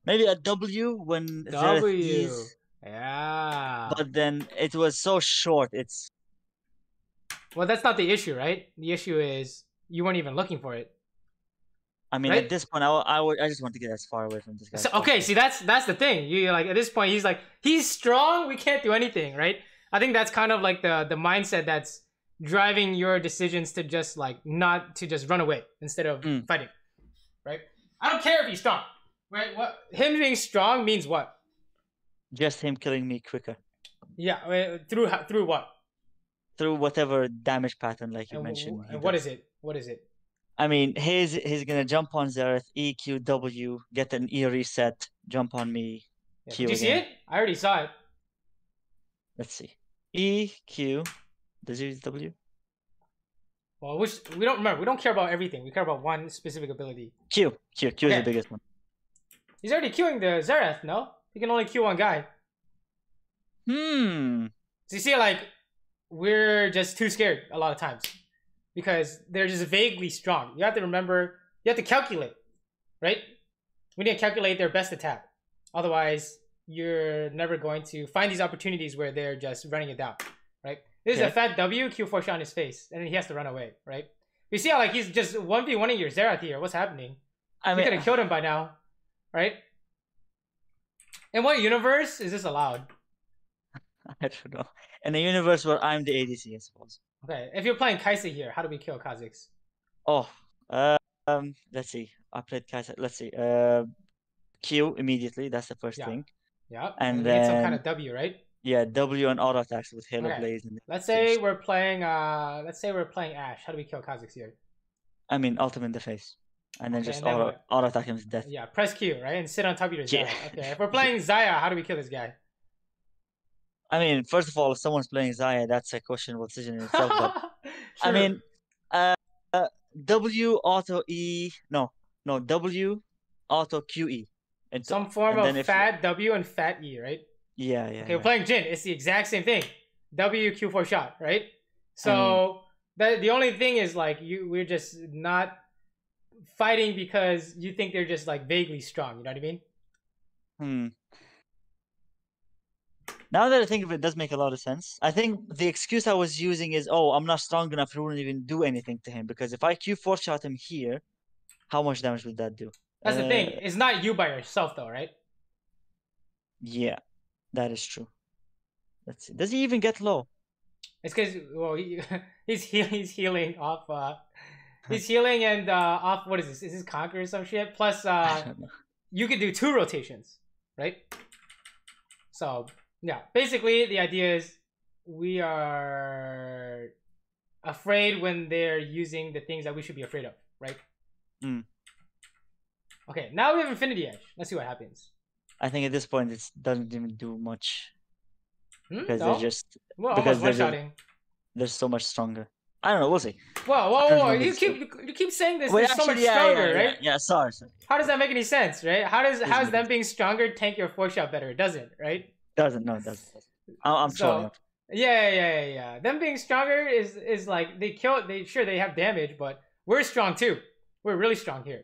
maybe a W when W. Yeah. But then it was so short. It's well, that's not the issue, right? The issue is you weren't even looking for it. I mean, right? At this point, I just want to get as far away from this guy. So, okay, see, that's the thing. You like at this point, he's strong. We can't do anything, right? I think that's kind of like the mindset that's driving your decisions to just like not to just run away instead of fighting, right? I don't care if he's strong, right? What him being strong means what? Just him killing me quicker. Yeah, through what? Through whatever damage pattern, like you mentioned. And what is it? What is it? I mean, he's gonna jump on Xerath, EQW, get an E reset, jump on me. Yeah. Did you see it? I already saw it. Let's see. EQ. Does he use W? Well, which we don't remember. We don't care about everything. We care about one specific ability. Q is the biggest one. He's already queuing the Xerath, no? He can only queue one guy. So you see, like, we're just too scared a lot of times. Because they're just vaguely strong. You have to remember, you have to calculate, right? We need to calculate their best attack. Otherwise, you're never going to find these opportunities where they're just running it down, right? This is a fat W, Q4 shot on his face, and then he has to run away, right? You see how like he's just 1v1ing your Xerath here. What's happening? I mean, you could have killed him by now, right? In what universe is this allowed? I don't know. In a universe where I'm the ADC, I suppose. Okay, if you're playing Kai'Sa here, how do we kill Kha'Zix? Oh, let's see. I played Kai'Sa. Let's see. Q immediately. That's the first thing. Yeah. And we then need some kind of W, right? Yeah, W and auto attacks with Halo Blaze. And let's say we're playing. Let's say we're playing Ashe. How do we kill Kha'Zix here? I mean, ultimate in the face, and then just auto attack him to death. Yeah, press Q, right, and sit on top of your Xayah. Okay, if we're playing Xayah, how do we kill this guy? I mean, first of all, if someone's playing Xayah, that's a questionable decision in itself. But I mean, W auto E, no, W auto QE. And some form of fat W and fat E, right? Yeah. Okay, we're playing Jin. It's the exact same thing. W Q4 shot, right? So the only thing is like we're just not fighting because you think they're just like vaguely strong. You know what I mean? Now that I think of it, it does make a lot of sense. I think the excuse I was using is, oh, I'm not strong enough to even do anything to him. Because if I Q4 shot him here, how much damage would that do? That's the thing. It's not you by yourself, though, right? Yeah, that is true. Let's see. Does he even get low? It's because he's healing off. He's healing and off. What is this? Is this Conquer or some shit? Plus, you could do 2 rotations, right? So yeah, basically the idea is we are afraid when they're using the things that we should be afraid of, right? Okay, now we have Infinity Edge. Let's see what happens. I think at this point it doesn't even do much because No? they're just Well, because almost one-shotting. they're so much stronger. I don't know. We'll see. Whoa! You keep saying this. Wait, they're so much stronger, right? Yeah, sorry. How does that make any sense, right? How does them being stronger tank your 4-shot better? It doesn't, right? Doesn't. I'm trolling. Yeah. Them being stronger is like they have damage, but we're strong too. We're really strong here,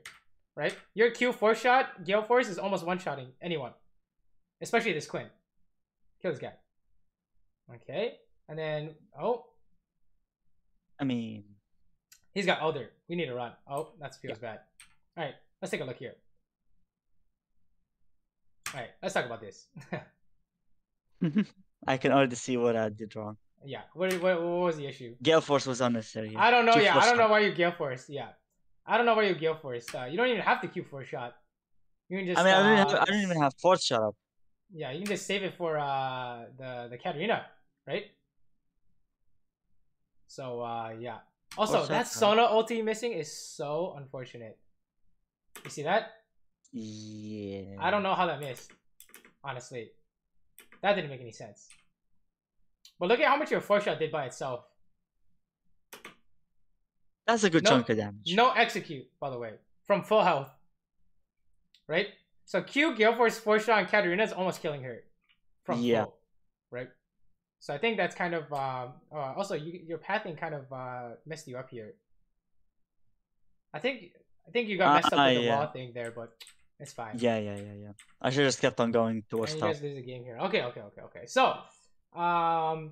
right? Your Q 4-shot Gale Force is almost one-shotting anyone, especially this Quinn. Kill this guy. Okay, and then I mean, he's got Elder. We need to run. Oh, that feels bad. All right, let's take a look here. All right, let's talk about this. I can already see what I did wrong. Yeah, what was the issue? Gale Force was unnecessary here. I don't know. Yeah, I don't know why you Gale Force. Yeah, I don't know why you Gale Force. You don't even have to Q 4-shot. You can just. I mean, I didn't even have 4th shot up. Yeah, you can just save it for the Katarina, right? So yeah. Also, that Sona ulti missing is so unfortunate. You see that? Yeah. I don't know how that missed. Honestly, that didn't make any sense. But look at how much your 4-shot did by itself. That's a good chunk of damage. No execute, by the way, from full health. Right? So Q Gale Force 4-shot on Katarina is almost killing her. From full. Right? So I think that's kind of also your pathing kind of messed you up here. I think you got messed up with the wall thing there, but it's fine. Yeah. I should have just kept on going towards top. You guys lose the game here. Okay. So I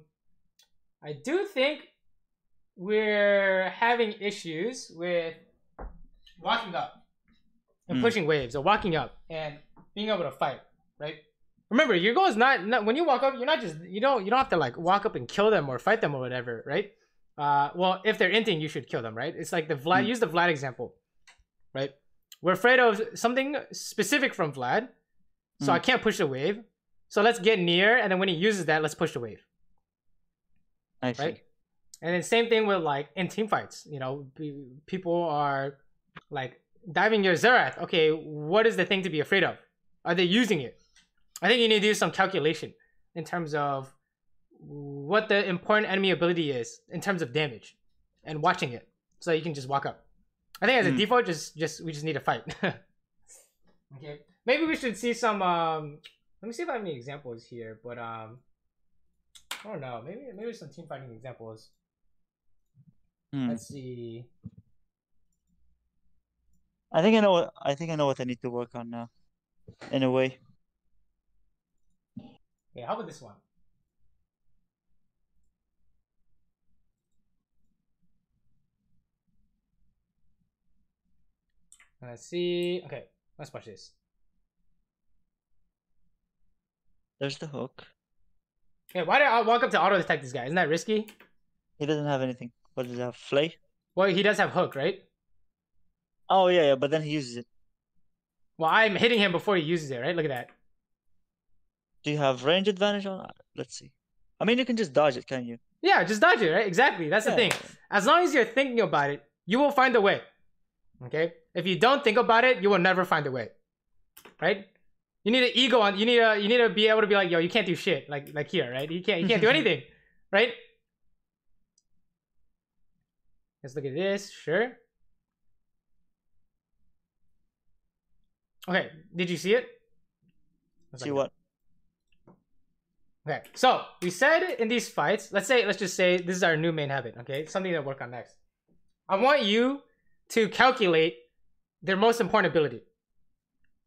do think we're having issues with walking up and pushing waves, or walking up and being able to fight, right? Remember, your goal is not when you walk up, you're not just you don't have to like walk up and kill them or fight them or whatever, right? Well, if they're inting, you should kill them, right? It's like the Vlad. Use the Vlad example, right? We're afraid of something specific from Vlad, so I can't push the wave. So let's get near, and then when he uses that, let's push the wave. I see. Right? And then same thing with like in team fights. You know, people are like diving your Zerath. Okay, what is the thing to be afraid of? Are they using it? I think you need to do some calculation in terms of what the important enemy ability is in terms of damage, and watching it so you can just walk up. I think as a default, we just need to fight. Okay, maybe we should see some. Let me see if I have any examples here, but I don't know. Maybe some team fighting examples. Let's see. I think I know what I need to work on now. In a way. Okay, how about this one? Let's see. Okay, let's watch this. There's the hook. Okay, why did I walk up to auto detect this guy? Isn't that risky? He doesn't have anything. What does he have? Flay? Well, he does have hook, right? Oh yeah, but then he uses it. Well, I'm hitting him before he uses it, right? Look at that. Do you have range advantage on? Let's see. I mean, you can just dodge it, can you? Yeah, just dodge it, right? Exactly. That's the thing. As long as you're thinking about it, you will find a way. Okay? If you don't think about it, you will never find a way. Right? You need an ego on. You need to be able to be like, yo, you can't do shit. Like here, right? You can't do anything, right? Let's look at this. Sure. Okay. Did you see it? See what? Okay, so we said in these fights, let's just say this is our new main habit, okay? Something to work on next. I want you to calculate their most important ability.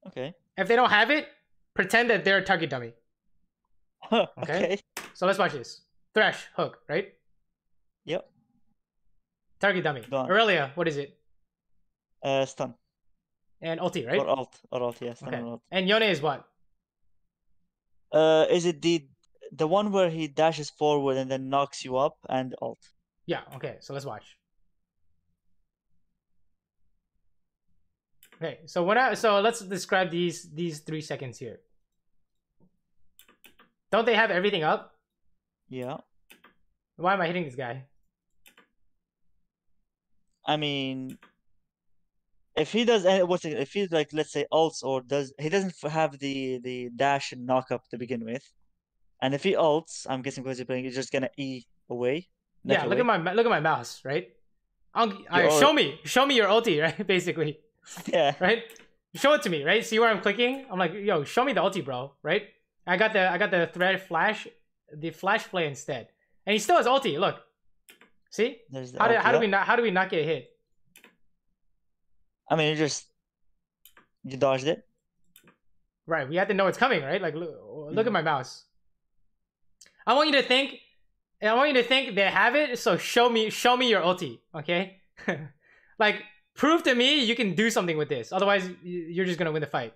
Okay. If they don't have it, pretend that they're a target dummy. Okay? So let's watch this. Thresh, hook, right? Yep. Target dummy. Aurelia, what is it? Stun. And ulti, right? Or alt, yeah. Stun or alt. And Yone is what? Is it the one where he dashes forward and then knocks you up and alt? Yeah, okay, so let's watch. Okay, so let's describe these 3 seconds here. Don't they have everything up? Yeah. Why am I hitting this guy? I mean, if he does any, if he's like, let's say ults, or he doesn't have the dash and knock up to begin with, and if he ults, I'm guessing because you're playing, he's just gonna E away. Yeah, look at my mouse, right? Show me your ulti, right? Basically. Yeah. Right? Show it to me, right? See where I'm clicking? I'm like, yo, show me the ulti, bro, right? I got the thread flash, the flash play instead, and he still has ulti. Look, see? How do we not get hit? I mean, you dodged it. Right, we have to know it's coming, right? Like, look at my mouse. I want you to think they have it. So show me your ulti, okay? Like, prove to me you can do something with this. Otherwise, you're just gonna win the fight,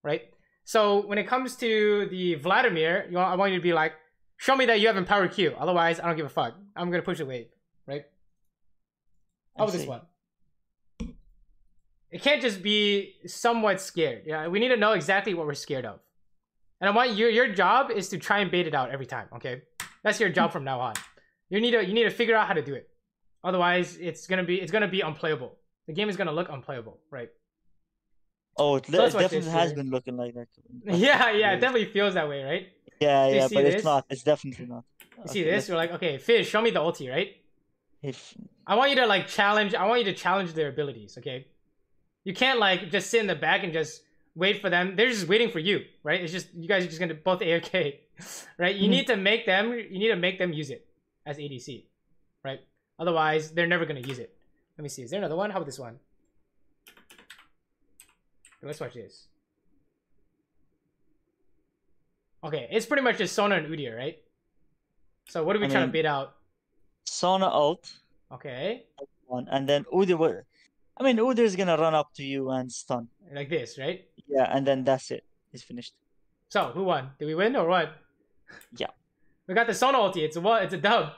right? So when it comes to the Vladimir, I want you to be like, show me that you have empowered Q. Otherwise, I don't give a fuck. I'm gonna push the wave, right? How about this one? It can't just be somewhat scared. Yeah, we need to know exactly what we're scared of. And I want your job is to try and bait it out every time, okay? That's your job from now on. You need to figure out how to do it. Otherwise, it's gonna be unplayable. The game is gonna look unplayable, right? Oh, it definitely has been looking like that. Yeah, it definitely feels that way, right? Yeah, but it's not. It's definitely not. You see this? We're like, okay, Fizz, show me the ulti, right? I want you to like challenge. I want you to challenge their abilities, okay? You can't like just sit in the back and just wait for them. They're just waiting for you, right? It's just you guys are just gonna both AFK, right? You need to make them. You need to make them use it as ADC, right? Otherwise, they're never gonna use it. Let me see. Is there another one? How about this one? Let's watch this. Okay, it's pretty much just Sona and Udyr, right? So what are we trying to bait out? Sona ult. Okay. And then Udyr. I mean, Udyr is gonna run up to you and stun. Like this, right? Yeah, and then that's it. It's finished. So who won? Did we win or what? Yeah. We got the Sona ulti. It's a dub,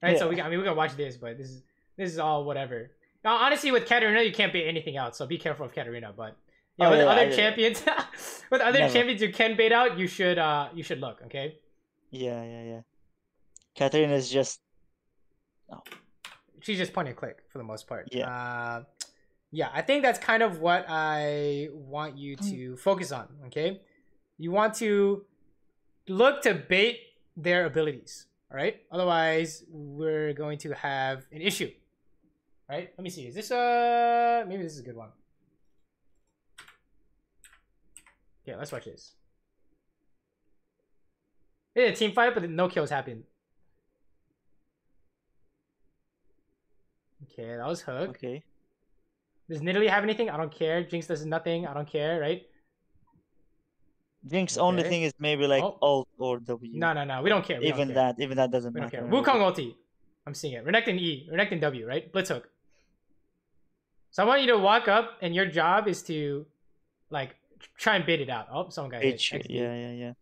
right? Yeah. So we're gonna watch this, but this is all whatever. Now, honestly, with Katarina, you can't bait anything out, so be careful of Katarina. But yeah, with other champions, with other champions you can bait out, you should look, okay? Yeah. Katarina is just. Oh. She's just point and click for the most part. Yeah. Yeah, I think that's kind of what I want you to focus on, okay? You want to look to bait their abilities, all right? Otherwise, we're going to have an issue, right? Let me see. Is this maybe this is a good one. Yeah, let's watch this. Yeah, team fight, but no kills happened. Okay, that was Hook. Okay. Does Nidalee have anything? I don't care. Jinx does nothing. I don't care, right? Jinx only thing is maybe like ult or W. No. We don't care. Even that doesn't we matter. Don't care. Wukong ulti. I'm seeing it. Renekton E. Renekton W, right? Blitz Hook. So I want you to walk up, and your job is to, like, try and bait it out. Oh, someone got hit. Yeah. You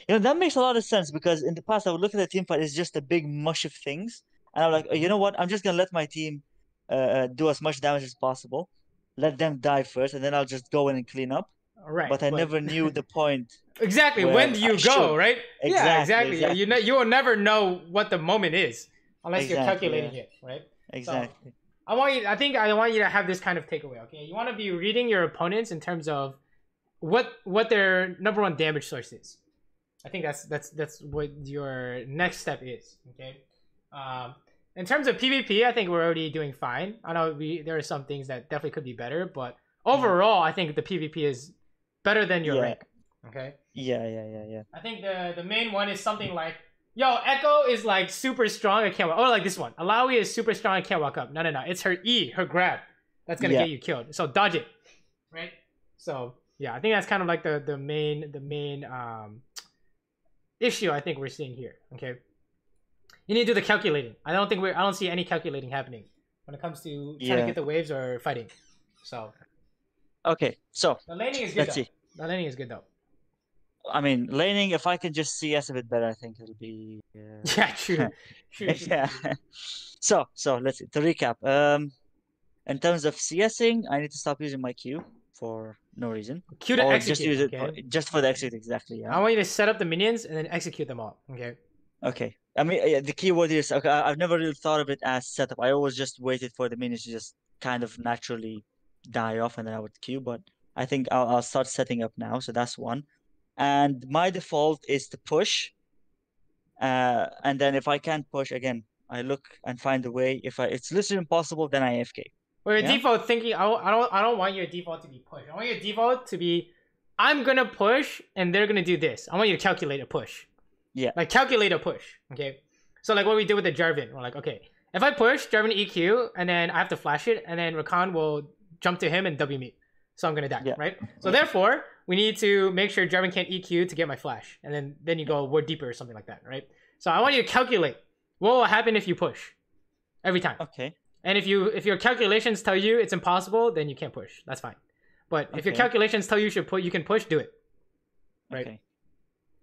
know, that makes a lot of sense because in the past I would look at the team fight as just a big mush of things. And I'm like, you know what? I'm just going to let my team do as much damage as possible. Let them die first, and then I'll just go in and clean up. Right. But I never knew the point. Exactly. When do you go, right? Exactly. You will never know what the moment is unless you're calculating it, right? Exactly. So, I think I want you to have this kind of takeaway, okay? You want to be reading your opponents in terms of what their number one damage source is. I think that's what your next step is, okay? In terms of PvP, I think we're already doing fine. I know there are some things that definitely could be better, but overall, I think the PvP is better than your rank. Okay. Yeah. I think the main one is something like, yo, Echo is like super strong and can't walk. Or like this one, Alawi is super strong and can't walk up. No. It's her E, her grab, that's gonna get you killed. So dodge it, right? So yeah, I think that's kind of like the main issue I think we're seeing here. Okay. You need to do the calculating. I don't see any calculating happening when it comes to trying to get the waves or fighting. So. Okay, so the laning is good. Let's see. The laning is good though. I mean, laning. If I can just CS a bit better, I think it'll be. Yeah, true. Yeah. So let's see. To recap, In terms of CSing, I need to stop using my Q for no reason. Q to Or just execute, use it okay? just for the execute, exactly, yeah. I want you to set up the minions and then execute them all, okay? Okay. I mean, yeah, the keyword is okay. I've never really thought of it as setup. I always just waited for the minions to just kind of naturally die off, and then I would queue. But I think I'll start setting up now. So that's one. And my default is to push. And then if I can't push again, I look and find a way. If it's literally impossible, then I AFK. Well, your Yeah. default thinking, I don't want your default to be push. I want your default to be, I'm gonna push and they're gonna do this. I want you to calculate a push. Yeah. Like calculate a push. Okay. So like what we did with the Jarvan, we're like, okay, if I push Jarvan EQ and then I have to flash it, and then Rakan will jump to him and W me, so I'm gonna die, Yeah. right? So therefore, we need to make sure Jarvan can't EQ to get my flash, and then you go word deeper or something like that, right? So I want you to calculate what will happen if you push every time. Okay. And if your calculations tell you it's impossible, then you can't push. That's fine. But if your Okay. calculations tell you you can push, do it. Right. Okay.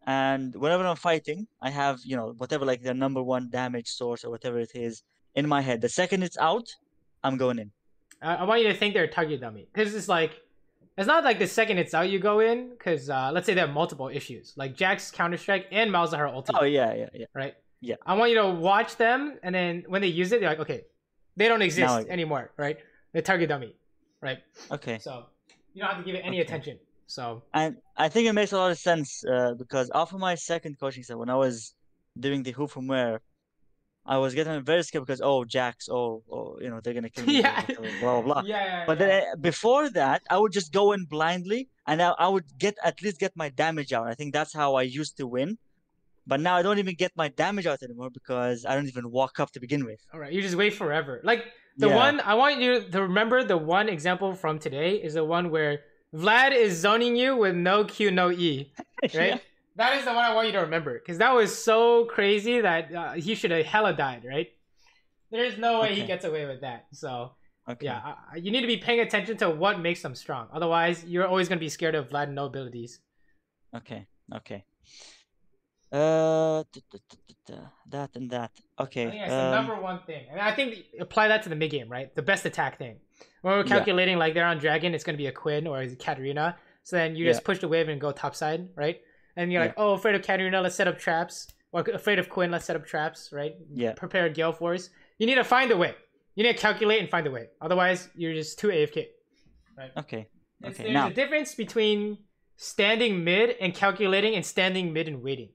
And whenever I'm fighting, I have, whatever, like the number one damage source or whatever it is in my head. The second it's out, I'm going in. I want you to think they're a target dummy, because it's like, it's not like the second it's out you go in, because let's say they have multiple issues, like Jack's Counter-Strike and Malzahar ulti. Oh yeah. Right. Yeah. I want you to watch them, and then when they use it, they're like, okay, they don't exist anymore, right? They're target dummy, right? Okay. So you don't have to give it any attention. So And I think it makes a lot of sense because after my second coaching set, when I was doing the who from where, I was getting very scared because Jax, they're gonna kill me, yeah, blah blah blah. yeah. But then before that, I would just go in blindly, and I would at least get my damage out. I think that's how I used to win. But now I don't even get my damage out anymore because I don't even walk up to begin with. All right, you just wait forever. Like the Yeah. one I want you to remember, the one example from today is the one where Vlad is zoning you with no Q, no E, right? Yeah. That is the one I want you to remember, because that was so crazy that he should have hella died, right? There's no way he Okay. gets away with that. So Okay. yeah, you need to be paying attention to what makes them strong. Otherwise, you're always gonna be scared of Vlad and no abilities. Okay. That and that. Okay. I think that's the number one thing, and I think apply that to the mid game, right? The best attack thing. When we're calculating, like they're on Dragon, it's gonna be a Quinn or a Katarina. So then you just push the wave and go top side, right? And you're like, oh, afraid of Katarina, let's set up traps. Or afraid of Quinn, let's set up traps, right? Yeah. Prepare a Gale Force. You need to find a way. You need to calculate and find a way. Otherwise, you're just too AFK, right? Okay. There's Now, a difference between standing mid and calculating and standing mid and waiting.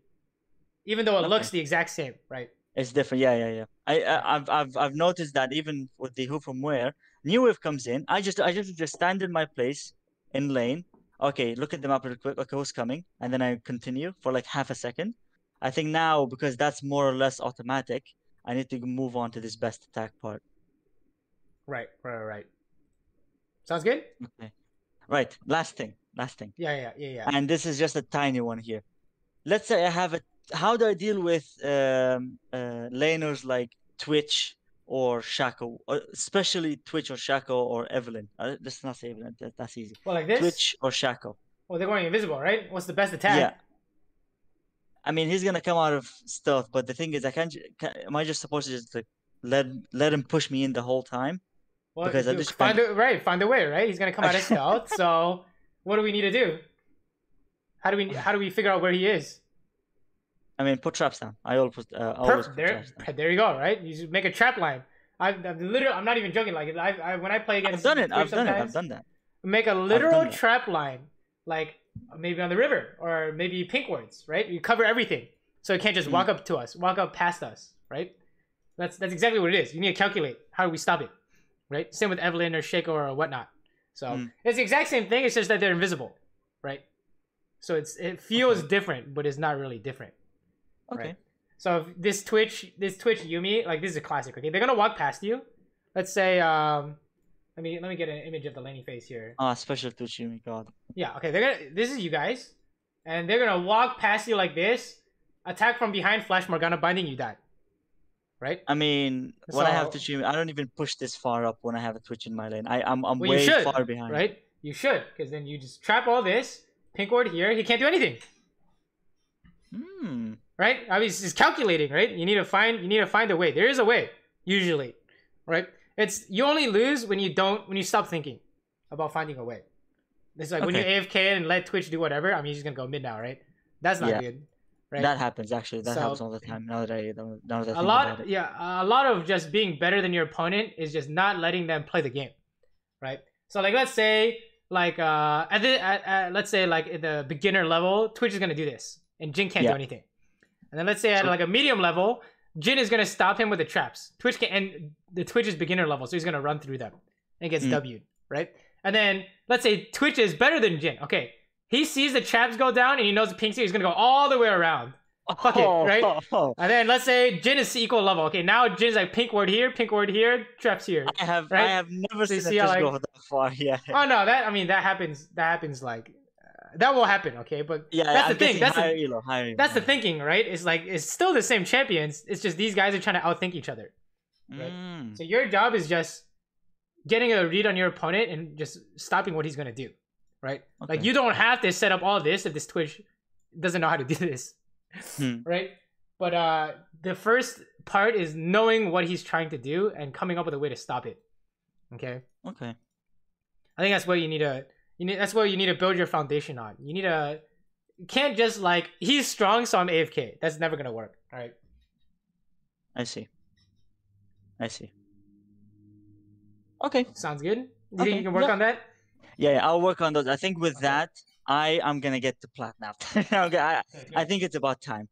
Even though it looks the exact same, right? it's different. Yeah. I've noticed that even with the who from where, new wave comes in, I just stand in my place in lane. Okay, look at the map real quick. Okay, who's coming? And then I continue for like half a second. I think now, because that's more or less automatic, I need to move on to this best attack part. Right. Sounds good? Okay. Right. Last thing. Yeah. And this is just a tiny one here. Let's say I have how do I deal with laners like Twitch or Shaco, especially Twitch or Shaco or Evelyn? Let's not say Evelyn. That's easy. Well, like this? Twitch or Shaco. Well, they're going invisible, right? What's the best attack? Yeah. I mean, he's gonna come out of stealth, but the thing is, am I just supposed to just like let him push me in the whole time? Well, Because I just find a way, right? He's gonna come out of stealth. So, what do we need to do? How do we figure out where he is? I mean, put traps down. I always put traps down. There you go, right? You just make a trap line. I'm not even joking. Like when I play against, I've done that. Make a literal trap line, like maybe on the river or maybe pink wards, right? You cover everything, so it can't just walk up past us, right? That's exactly what it is. You need to calculate how do we stop it, right? Same with Evelyn or Shaco or whatnot. So it's the exact same thing. It's just that they're invisible, right? So it feels different, but it's not really different. Okay. Right? So this Twitch Yumi, like this is a classic. Okay, they're gonna walk past you. Let's say, let me get an image of the laning face here. Special Twitch Yumi, God. Yeah. Okay, this is you guys, and they're gonna walk past you like this, attack from behind, flash Morgana, binding, you die. Right. I mean, when I have Twitch Yumi, I don't even push this far up when I have a Twitch in my lane. I'm way far behind. Right. You should, because then you just trap all this. Pink ward here, he can't do anything. Right? I mean, it's calculating, right? You need to find a way. There is a way, usually, right? It's you only lose when you stop thinking about finding a way. It's like when you AFK and let Twitch do whatever. I mean, you're just gonna go mid now, right? That's not good, right? That happens actually. That happens all the time. Now that I think about it. Yeah, a lot of just being better than your opponent is just not letting them play the game, right? So like, let's say like let's say like at the beginner level, Twitch is gonna do this, and Jin can't do anything. And then let's say at like a medium level, Jin is gonna stop him with the traps. Twitch can, and the Twitch is beginner level, so he's gonna run through them and gets W'd, right? And then let's say Twitch is better than Jin. Okay, he sees the traps go down and he knows the pink he's gonna go all the way around. Fuck it, right? And then let's say Jin is equal level. Okay, now Jin's like pink ward here, traps here. I have never seen Twitch go that far. Yeah. Oh no, that happens like that will happen. Okay, but that's the thing. That's the thinking, right? It's like it's still the same champions. It's just these guys are trying to outthink each other. Right? So your job is just getting a read on your opponent and just stopping what he's gonna do, right? Like you don't have to set up all this if this Twitch doesn't know how to do this, right? But the first part is knowing what he's trying to do and coming up with a way to stop it. Okay. Okay. I think that's what you need to. That's what you need to build your foundation on. You can't just like he's strong, so I'm AFK. That's never gonna work. All right. I see. Okay. Sounds good. Do you think you can work on that? Yeah, I'll work on those. I think with that, I am gonna get to plat now. I think it's about time.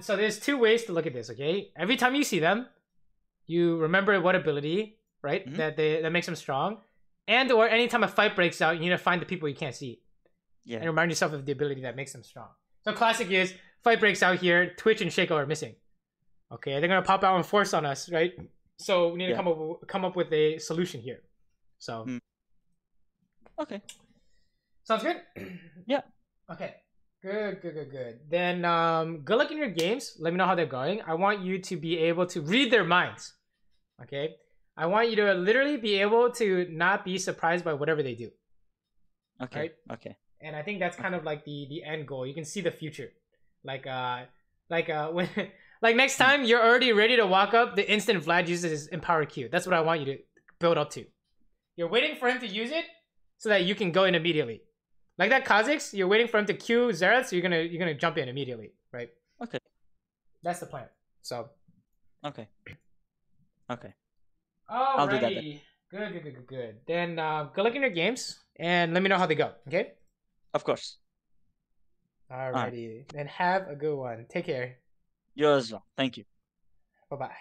So there's two ways to look at this. Okay. Every time you see them, you remember what ability, right? That makes them strong. And or anytime a fight breaks out, you need to find the people you can't see. Yeah. And remind yourself of the ability that makes them strong. So classic is fight breaks out here, Twitch and Shaco are missing. Okay, they're gonna pop out and force on us, right? So we need to come up with a solution here. So okay. Sounds good? Yeah. Okay. Good. Then good luck in your games. Let me know how they're going. I want you to be able to read their minds. Okay? I want you to literally be able to not be surprised by whatever they do. Okay. Right? Okay. And I think that's kind of like the end goal. You can see the future. When like next time you're already ready to walk up the instant Vlad uses his Empower Q. That's what I want you to build up to. You're waiting for him to use it so that you can go in immediately. Like that Kha'Zix, you're waiting for him to Q Xerath, so you're gonna jump in immediately, right? Okay. That's the plan. So Okay. I'll do that then. Good. Then good luck in your games and let me know how they go, okay? Of course. Alrighty. Then have a good one. Take care. You as well. Thank you. Bye-bye.